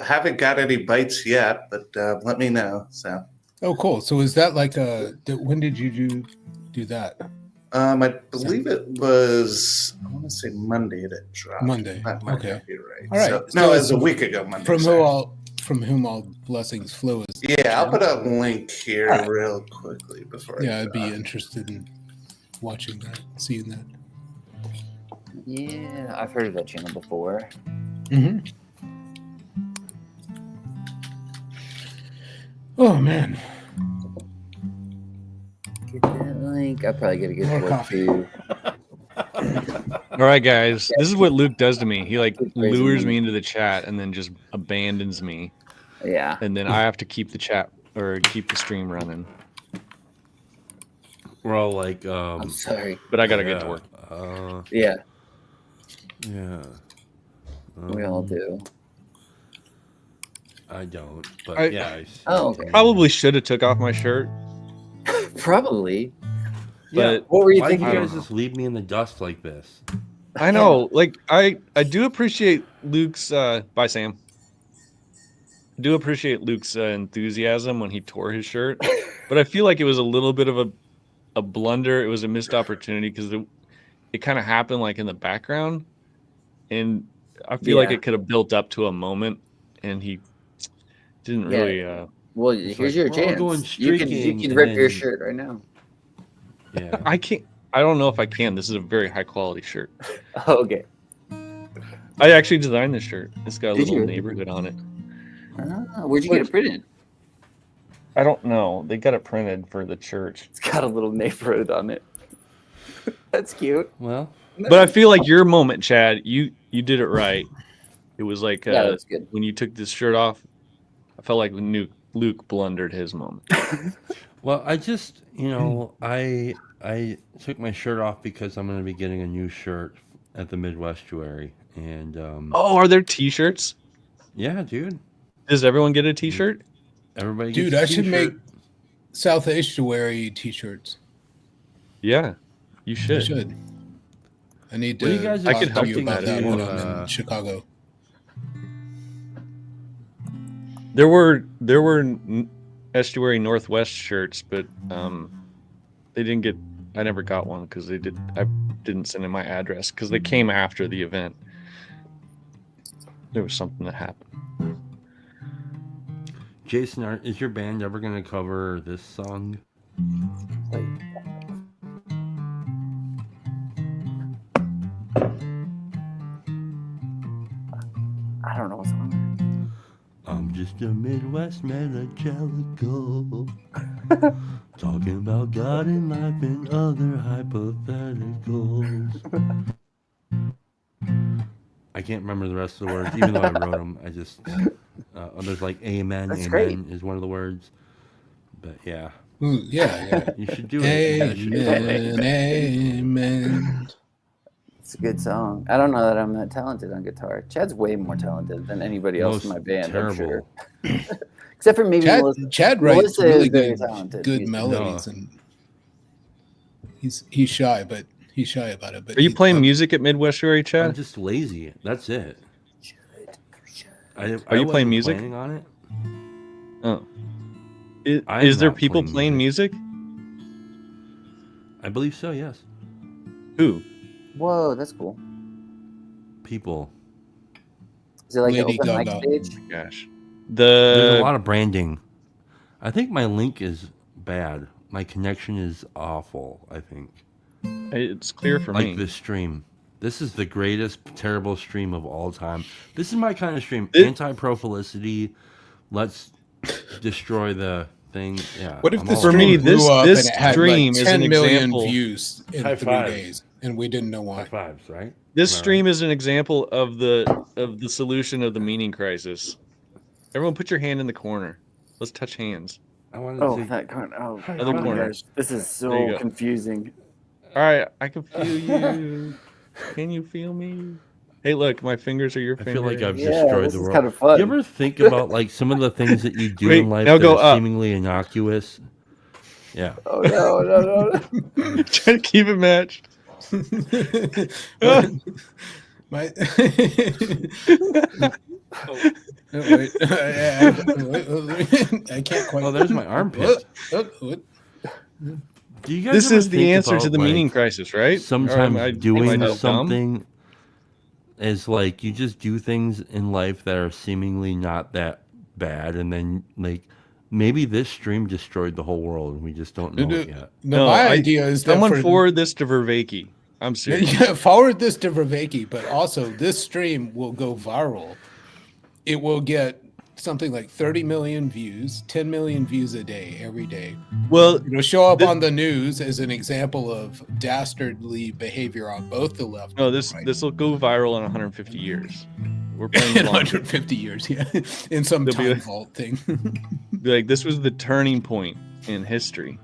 haven't got any bites yet, but let me know. So. Oh, cool. So is that like when did you do that? I believe it was, I want to say Monday that dropped. Monday. Okay. Right. All right. So, it was a week ago Monday. From whom all blessings flow is. Yeah, I'll put a link here real quickly before. Yeah, I'd be interested in watching that, seeing that. Yeah, I've heard of that channel before. Mm-hmm. Oh man. Get that link. I probably gotta get more coffee. All right, guys. This is what Luke does to me. He lures me into the chat and then just abandons me. Yeah. And then I have to keep the chat or keep the stream running. We're all like, I'm sorry, but I gotta get to work. Yeah. We all do. I don't, but okay. Probably should have took off my shirt. Probably. But what were you why thinking? Why do you guys just leave me in the dust like this? I know. Like I do appreciate Luke's bye Sam. I do appreciate Luke's enthusiasm when he tore his shirt, but I feel like it was a little bit of a blunder. It was a missed opportunity because it kind of happened like in the background, and I feel like it could have built up to a moment, and he didn't really. Well, here's your chance. You can rip your shirt right now. Yeah, I can't. I don't know if I can. This is a very high quality shirt. Okay. I actually designed this shirt. It's got a little neighborhood on it. Where'd you get it printed? I don't know. They got it printed for the church. It's got a little neighborhood on it. That's cute. Well, but I feel like your moment, Chad, you did it right. It was like that's good. When you took this shirt off, I felt like Luke blundered his moment. Well, I just, I took my shirt off because I'm going to be getting a new shirt at the Midwestuary, and are there T-shirts? Yeah, dude. Does everyone get a T-shirt? Everybody gets Dude, a I T-shirt. should make South Estuary T-shirts. Yeah, you should. I should. I need What to do you guys talk expect to you about that to, when I'm in Chicago. There were Estuary Northwest shirts, but they didn't get I never got one because I didn't send in my address because they came after the event. There was something that happened. Jason, is your band ever going to cover this song? I don't know what's on. I'm just a Midwest evangelical, talking about God and life and other hypotheticals. I can't remember the rest of the words, even though I wrote them. I just there's like amen. That's amen great. Is one of the words, but yeah. Yeah. You should do it. Amen. It's a good song. I don't know that I'm that talented on guitar. Chad's way more talented than anybody else in my band. Terrible. I'm sure. Except for maybe Melissa. Chad writes really good talented melodies, and he's shy, but he's shy about it. But are you playing music at Midwestuary, Chad? I'm just lazy. That's it. Are you playing music? Planning on it? Oh. Is there people playing music? I believe so, yes. Who? Whoa, that's cool. People. Is it like Lady an open mic Gaga. stage? Oh my gosh. There's a lot of branding. I think my link is bad. My connection is awful, I think. It's clear for me. Like this stream. This is the greatest terrible stream of all time. This is my kind of stream. Anti-prophilicity. Let's destroy the thing. Yeah. What if I'm the all stream for me, blew this- up this and it had stream like is an 10 million example. views in High 3 fives. days, and we didn't know why? High fives, right? This Am I stream is an example of the solution of the meaning crisis. Everyone, put your hand in the corner. Let's touch hands. I wanted Oh, to that corner. Oh, Other my corner. gosh. This is There you so go. confusing. All right, I can feel you. Can you feel me? Hey, look, my fingers are your I fingers. feel like I've Yeah, destroyed this the is world. kind of fun. Do you ever think about like some of the things that you do Wait, in life now that go are up. seemingly innocuous? Yeah. Oh, no. Try to keep it matched. My wait. I can't quite. Oh, there's my armpit. What? Do you guys This ever is the think answer to about, the like, meaning crisis, right? Sometimes Or am I doing dumb? something is like you just do things in life that are seemingly not that bad, and then like maybe this stream destroyed the whole world and we just don't know it yet. No, my idea is that someone forward this to Vervaeke. I'm serious. Yeah, forward this to Vervaeke, but also this stream will go viral. It will get something like 30 million views, 10 million views a day, every day. Well, it'll show up on the news as an example of dastardly behavior on both the left. No, this will go viral in 150 years. We're playing In long. 150 years, yeah, in some They'll be time like- vault thing. Be like, this was the turning point in history,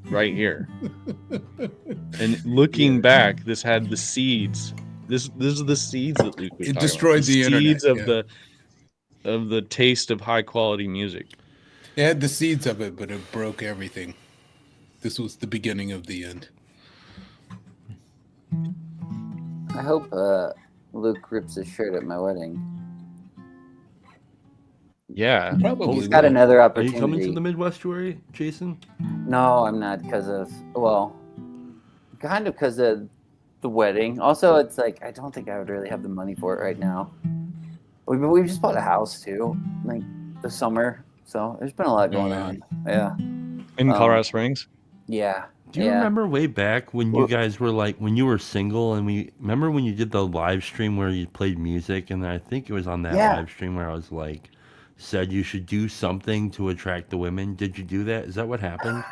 right here. And looking back, this had the seeds. This is the seeds that Luke was It talking destroyed about. the internet, seeds of yeah. the taste of high quality music. It had the seeds of it, but it broke everything. This was the beginning of the end. I hope Luke rips his shirt at my wedding. Yeah, probably. He's got another Are opportunity. you coming to the Midwestuary, Jason? No, I'm not because of, well, kind of because of the wedding. Also, it's like, I don't think I would really have the money for it right now. We just bought a house too, like the summer. So there's been a lot going on. Yeah. In Colorado Springs? Yeah. Do you remember way back when you guys were like, when you were single and remember when you did the live stream where you played music, and I think it was on that live stream where I was like, said you should do something to attract the women. Did you do that? Is that what happened?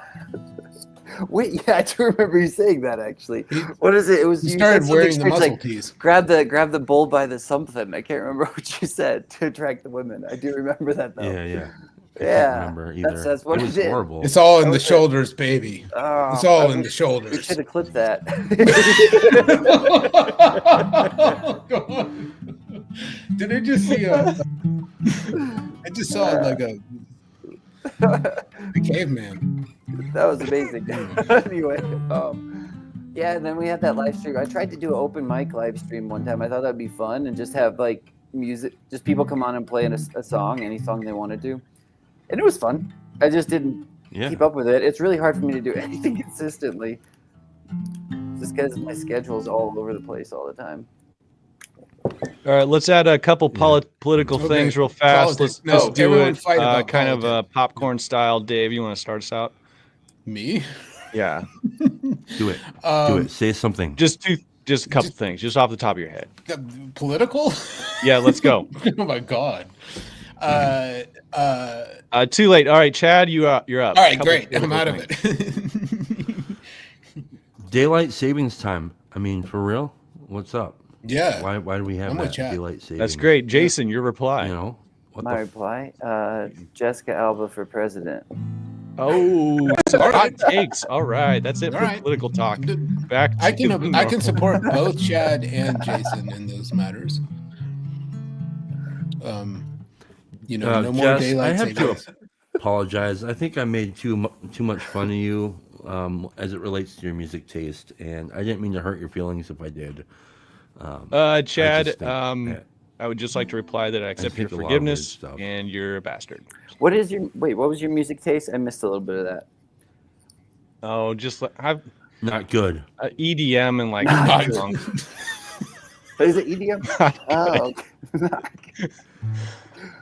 Wait, yeah, I do remember you saying that actually. What is it? It was You you started said wearing the something muscle like, tees. Grab the bull by the something. I can't remember what you said to attract the women. I do remember that though. Yeah. I Yeah, can't remember either. that's what it it was did. horrible. It's all in That the was it. shoulders, baby. Oh, It's all I in the wish- We shoulders. should have clipped that. Oh, God. Did I just see I just saw like a caveman. That was amazing. Anyway, yeah, and then we had that live stream. I tried to do an open mic live stream one time. I thought that'd be fun and just have like music, just people come on and play a song, any song they wanted to, and it was fun. I just didn't keep up with it. It's really hard for me to do anything consistently. Just because my schedule's all over the place all the time. All right, let's add a couple political things real fast. Let's do it kind of popcorn style. Dave, you want to start us out? Me? Yeah. Do it. Do it. Say something. Just a couple things, just off the top of your head. Political? Yeah, let's go. Oh my God. Too late. All right, Chad, you're up. All right, great. I'm out of it. Daylight savings time. I mean, for real? What's up? Yeah. Why do we have that daylight savings? That's great. Jason, your reply. You know? My reply? Jessica Alba for president. Oh, hot takes. All right. That's it for political talk. Back I can support both Chad and Jason in those matters. No more Jess, daylight I have savings. to apologize. I think I made too much fun of you as it relates to your music taste, and I didn't mean to hurt your feelings if I did. Chad, I would just like to reply that I accept your forgiveness, and you're a bastard. What was your music taste? I missed a little bit of that. Oh, just not good. EDM and like But is it EDM?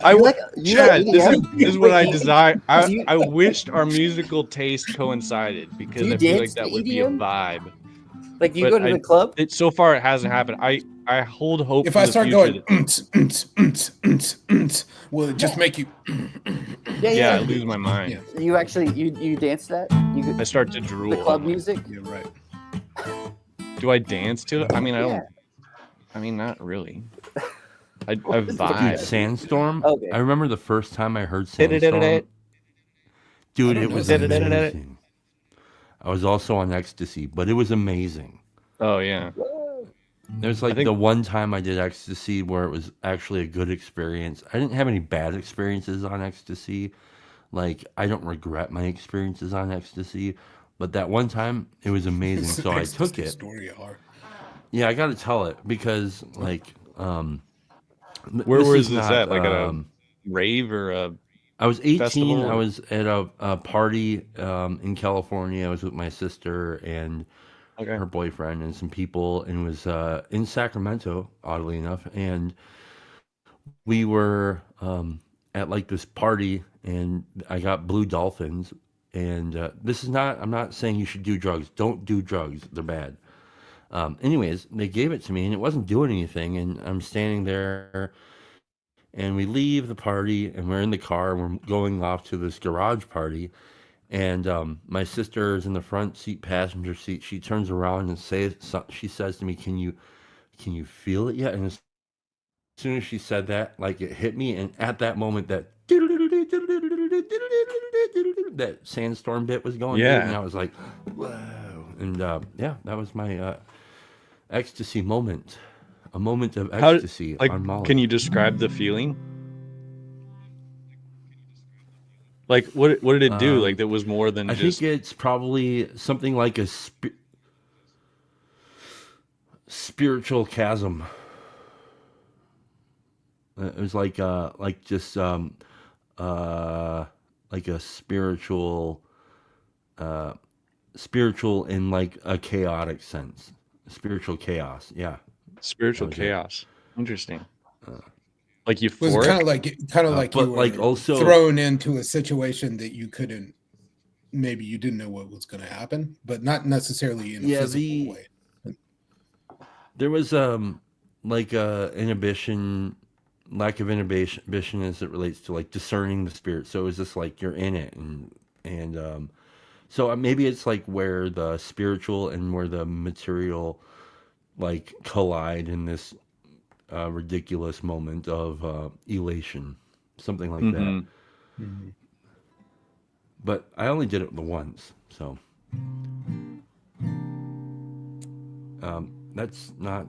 Oh, Chad, this is what I desire. I wished our musical taste coincided because I feel like that would be a vibe. Like, do you go to the club? So far, it hasn't happened. I hold hope. If I start going, will it just make you? Yeah, I lose my mind. Yeah. You actually you dance to that? I start to drool. The club music. You're right. Do I dance to it? I mean, I don't. I mean, not really. I vibe. Sandstorm. Okay. I remember the first time I heard Sandstorm. Dude, it was amazing. I was also on Ecstasy, but it was amazing. Oh yeah. There's like the one time I did Ecstasy where it was actually a good experience. I didn't have any bad experiences on Ecstasy. Like, I don't regret my experiences on Ecstasy, but that one time it was amazing. So I took it. Yeah, I got to tell it because like where was this at? Like a rave or a I was 18. festival? I was at a party in California. I was with my sister and her boyfriend and some people, and it was in Sacramento, oddly enough. And we were at like this party, and I got blue dolphins. And this is not, I'm not saying you should do drugs. Don't do drugs. They're bad. Anyways, they gave it to me, and it wasn't doing anything. And I'm standing there. And we leave the party, and we're in the car, and we're going off to this garage party. And my sister is in the front seat, passenger seat. She turns around and she says to me, "Can you feel it yet?" And as soon as she said that, like, it hit me. And at that moment, that Sandstorm bit was going. Yeah. And I was like, "Whoa!" And that was my ecstasy moment. A moment of ecstasy on Molly. Can you describe the feeling? Like, what did it do? Like, that was more than I just... think it's probably something like a spiritual chasm. It was like just like a spiritual in like a chaotic sense. Spiritual chaos, yeah. Spiritual chaos. Interesting. Like euphoric. Was kind of like you were like also thrown into a situation that you couldn't. Maybe you didn't know what was going to happen, but not necessarily in a physical way. There was like lack of inhibition as it relates to like discerning the spirit. So it was just like you're in it, and so maybe it's like where the spiritual and where the material like collide in this ridiculous moment of elation, something like that. Mm-hmm. But I only did it the once, so that's not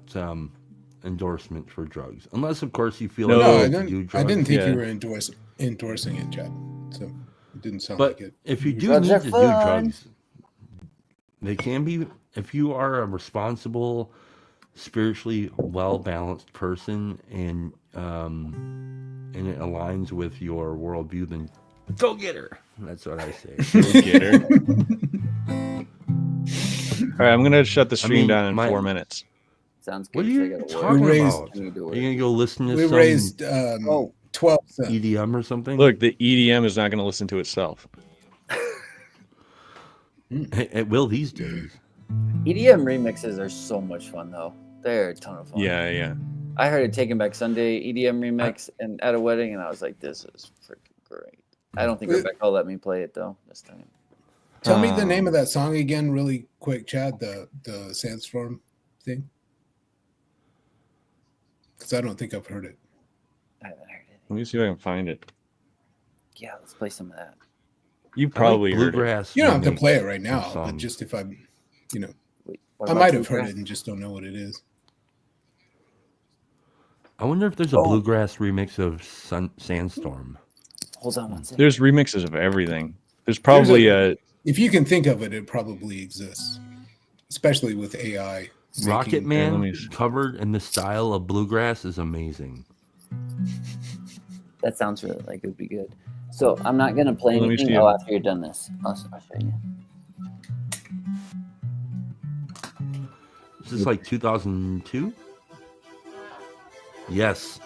endorsement for drugs, unless of course you feel like you do drugs. I didn't think you were endorsing it, Chad. So it didn't sound like it. If you do need to do drugs, they can be. If you are a responsible, spiritually well-balanced person, and it aligns with your worldview, then go get her. That's what I say. Go get her. right, I'm gonna shut the stream down in 4 minutes. Sounds good. What are you talking about? Are you gonna go listen to some? We raised 12 cents. EDM or something. Look, the EDM is not going to listen to itself. It will these days. EDM remixes are so much fun, though. They're a ton of fun. Yeah. I heard a Taking Back Sunday EDM remix and at a wedding, and I was like, "This is freaking great." I don't think Rebecca will let me play it though this time. Tell me the name of that song again, really quick, Chad. The Sandstorm thing, because I don't think I've heard it. I haven't heard it. Let me see if I can find it. Yeah, let's play some of that. You probably heard bluegrass. You don't have to play it right now, but just if I'm, I might have heard it and just don't know what it is. I wonder if there's a bluegrass remix of Sandstorm. Hold on one second. There's remixes of everything. There's probably if you can think of it, it probably exists, especially with AI. Rocket Man covered in the style of bluegrass is amazing. That sounds really like it would be good. So I'm not gonna play anything after you're done this. I'll show you. Is this like 2002? Yes.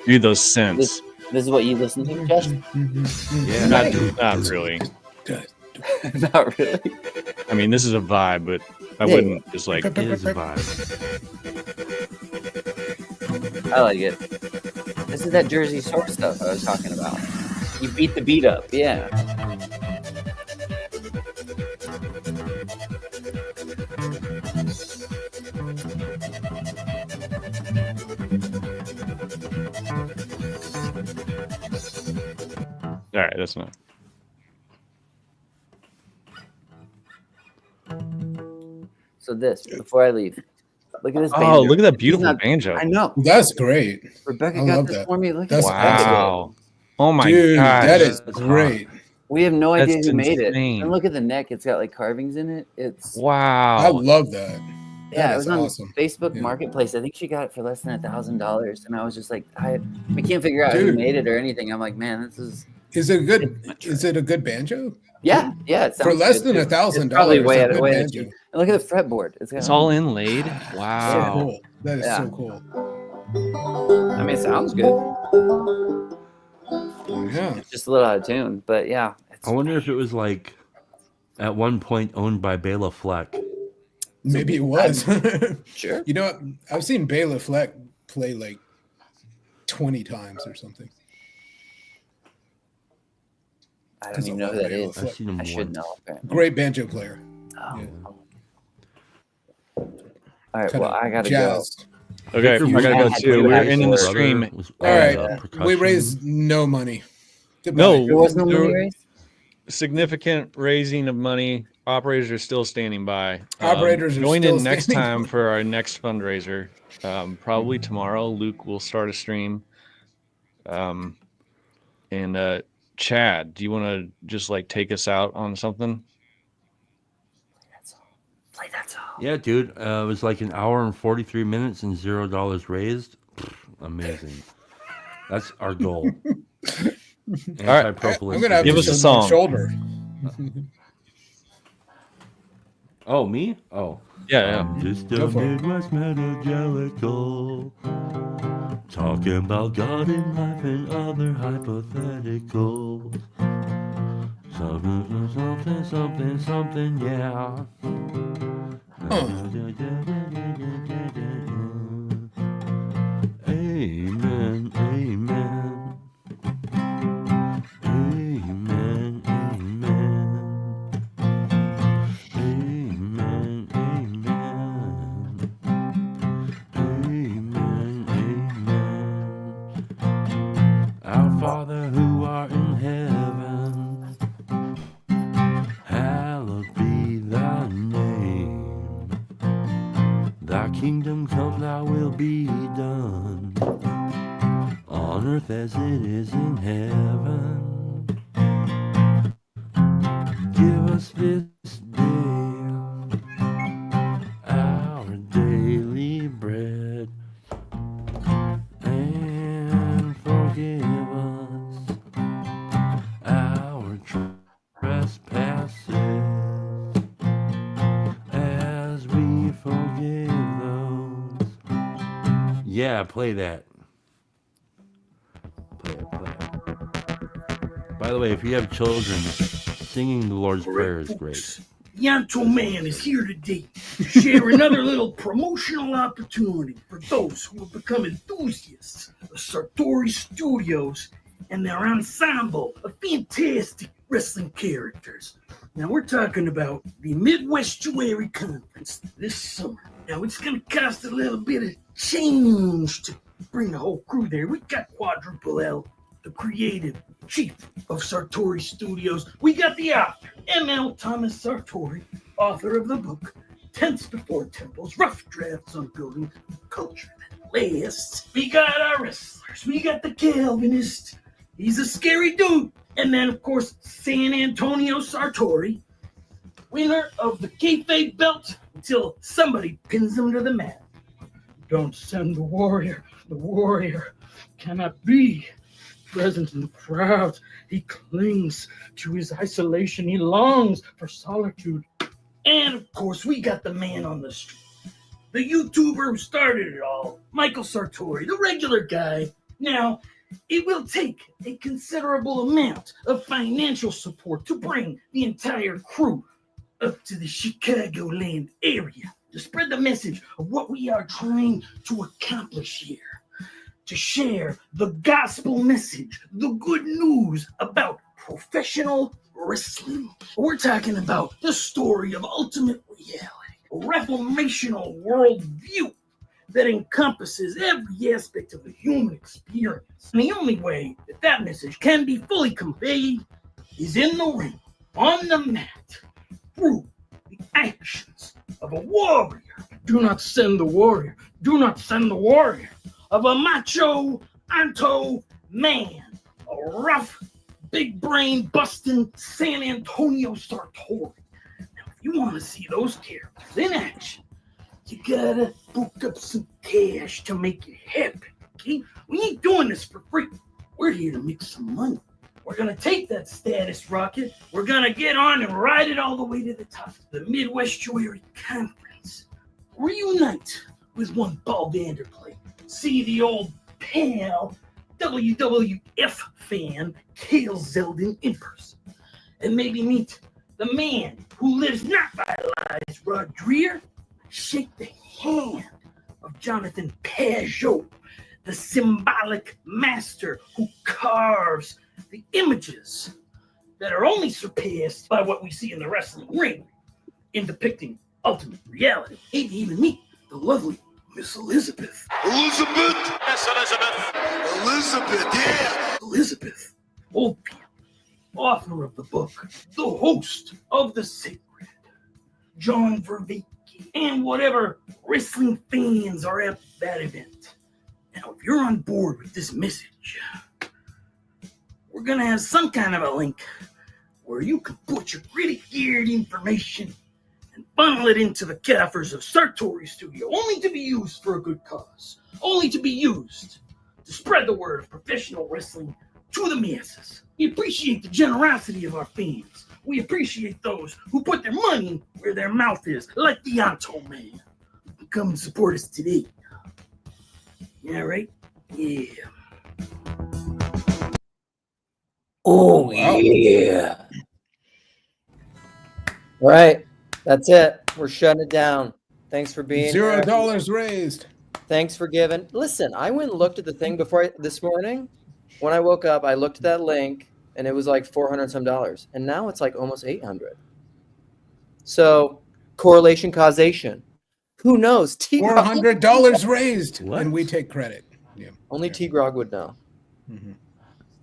Dude, those synths. This is what you listen to, Jess? Yeah, not really. Not really. I mean, this is a vibe, but I wouldn't just like. It is a vibe. I like it. This is that Jersey Shore stuff I was talking about. You beat the beat up, yeah. All right, that's not. So this, before I leave, look at this. Oh, look at that beautiful banjo! I know. That's great. Rebecca got this for me. Look That's at wow. Oh my Dude, gosh. that is great. We have no idea That's who made it. insane. And look at the neck; it's got like carvings in it. It's wow. I love that. Yeah, it was on awesome. Facebook Marketplace. I think she got it for less than $1,000, and I was just like, we can't figure out who made it or anything. I'm like, man, this is. Is it good? Is it a good banjo? Yeah. It for less than $1,000. Probably way out of way. And look at the fretboard. It's all inlaid. Wow. So cool. That is so cool. I mean, it sounds good. Yeah. It's just a little out of tune, but yeah. I wonder if it was like at one point owned by Bela Fleck. Maybe it was. Sure. You know what? I've seen Bela Fleck play like 20 times or something. I don't even know who that is. I've seen him I should know. Apparently. Great banjo player. Oh. Yeah. All right. Well, I gotta go. Okay, I gotta go too. We're ending the stream. All right. We raised no money. Goodbye. No, there was no money raised. Significant raising of money. Operators are still standing by. Operators are join still in next standing time for our next fundraiser. Probably tomorrow. Luke will start a stream. And Chad, do you want to just like take us out on something? Play that song. Yeah, dude. It was like an hour and 43 minutes and $0 raised. Amazing. That's our goal. All right, I'm gonna have give to us a show song. my shoulder. Oh, me? Oh. Yeah. Just a Midwest Jellicle, talking about God and life and other hypotheticals. Something, yeah. Amen, amen. Amen, amen. Amen, amen. Amen, amen. Our Father who art in heaven, hallowed be thy name. Thy kingdom come, thy will be done, on earth as it is in heaven. Give us this day our daily bread, and forgive us our trespasses, Yeah, play that. Play it. By the way, if you have children, singing the Lord's Prayer is great. Yanto Man is here today to share another little promotional opportunity for those who have become enthusiasts of Sartori Studios and their ensemble of fantastic wrestling characters. Now, we're talking about the Midwestuary conference this summer. Now, it's going to cost a little bit of change to bring the whole crew there. We got Quadruple L, the creative chief of Sartori Studios. We got the author, M.L. Thomas Sartori, author of the book Tense Before Temples, Rough Drafts on Building Culture That Lasts. We got our wrestlers. We got the Calvinist. He's a scary dude. And then, of course, San Antonio Sartori, winner of the kayfabe belt until somebody pins him to the mat. Don't send the warrior. The warrior cannot be present in the crowd. He clings to his isolation. He longs for solitude. And of course, we got the man on the street, the YouTuber who started it all, Michael Sartori, the regular guy. Now, it will take a considerable amount of financial support to bring the entire crew up to the Chicagoland area to spread the message of what we are trying to accomplish here. To share the gospel message, the good news about professional wrestling. We're talking about the story of ultimate reality, a reformational worldview that encompasses every aspect of the human experience. And the only way that that message can be fully conveyed is in the ring, on the mat, through the actions of a warrior. Do not send the warrior. Do not send the warrior. Of a macho, Anto man, a rough, big brain busting San Antonio Sartori. Now, if you want to see those characters in action, you gotta book up some cash to make it happen, okay? We ain't doing this for free. We're here to make some money. We're gonna take that status rocket, we're gonna get on and ride it all the way to the top. The Midwestuary Conference. Reunite with one Paul Vanderplay. See the old pal, WWF fan, Kale Zeldin in person. And maybe meet the man who lives not by lies, Rod Dreer. Shake the hand of Jonathan Pajot, the symbolic master who carves the images that are only surpassed by what we see in the wrestling ring in depicting ultimate reality. Maybe even meet the lovely Miss Elizabeth. Elizabeth! Miss Elizabeth! Elizabeth, yeah! Elizabeth Oldfield, author of the book, the host of The Sacred, John Vervaeke, and whatever wrestling fans are at that event. Now, if you're on board with this message, we're going to have some kind of a link where you can put your pretty geared information and funnel it into the coffers of Sartori Studio, only to be used for a good cause, only to be used to spread the word of professional wrestling to the masses. We appreciate the generosity of our fans. We appreciate those who put their money where their mouth is, like the Anto Man. Come and support us today. Yeah, right? Yeah. Oh, yeah. All right. That's it. We're shutting it down. Thanks for being here. $0 raised. Thanks for giving. Listen, I went and looked at the thing this morning. When I woke up, I looked at that link, and it was like $400 some, and now it's like almost $800. So correlation, causation. Who knows? $400 raised, and we take credit. Yeah. Only T-Grog would know. Mm-hmm.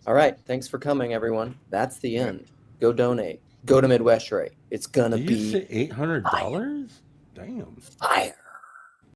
All right. Thanks for coming, everyone. That's the end. Go donate. Go to Midwestary. It's gonna be $800. Damn. Fire.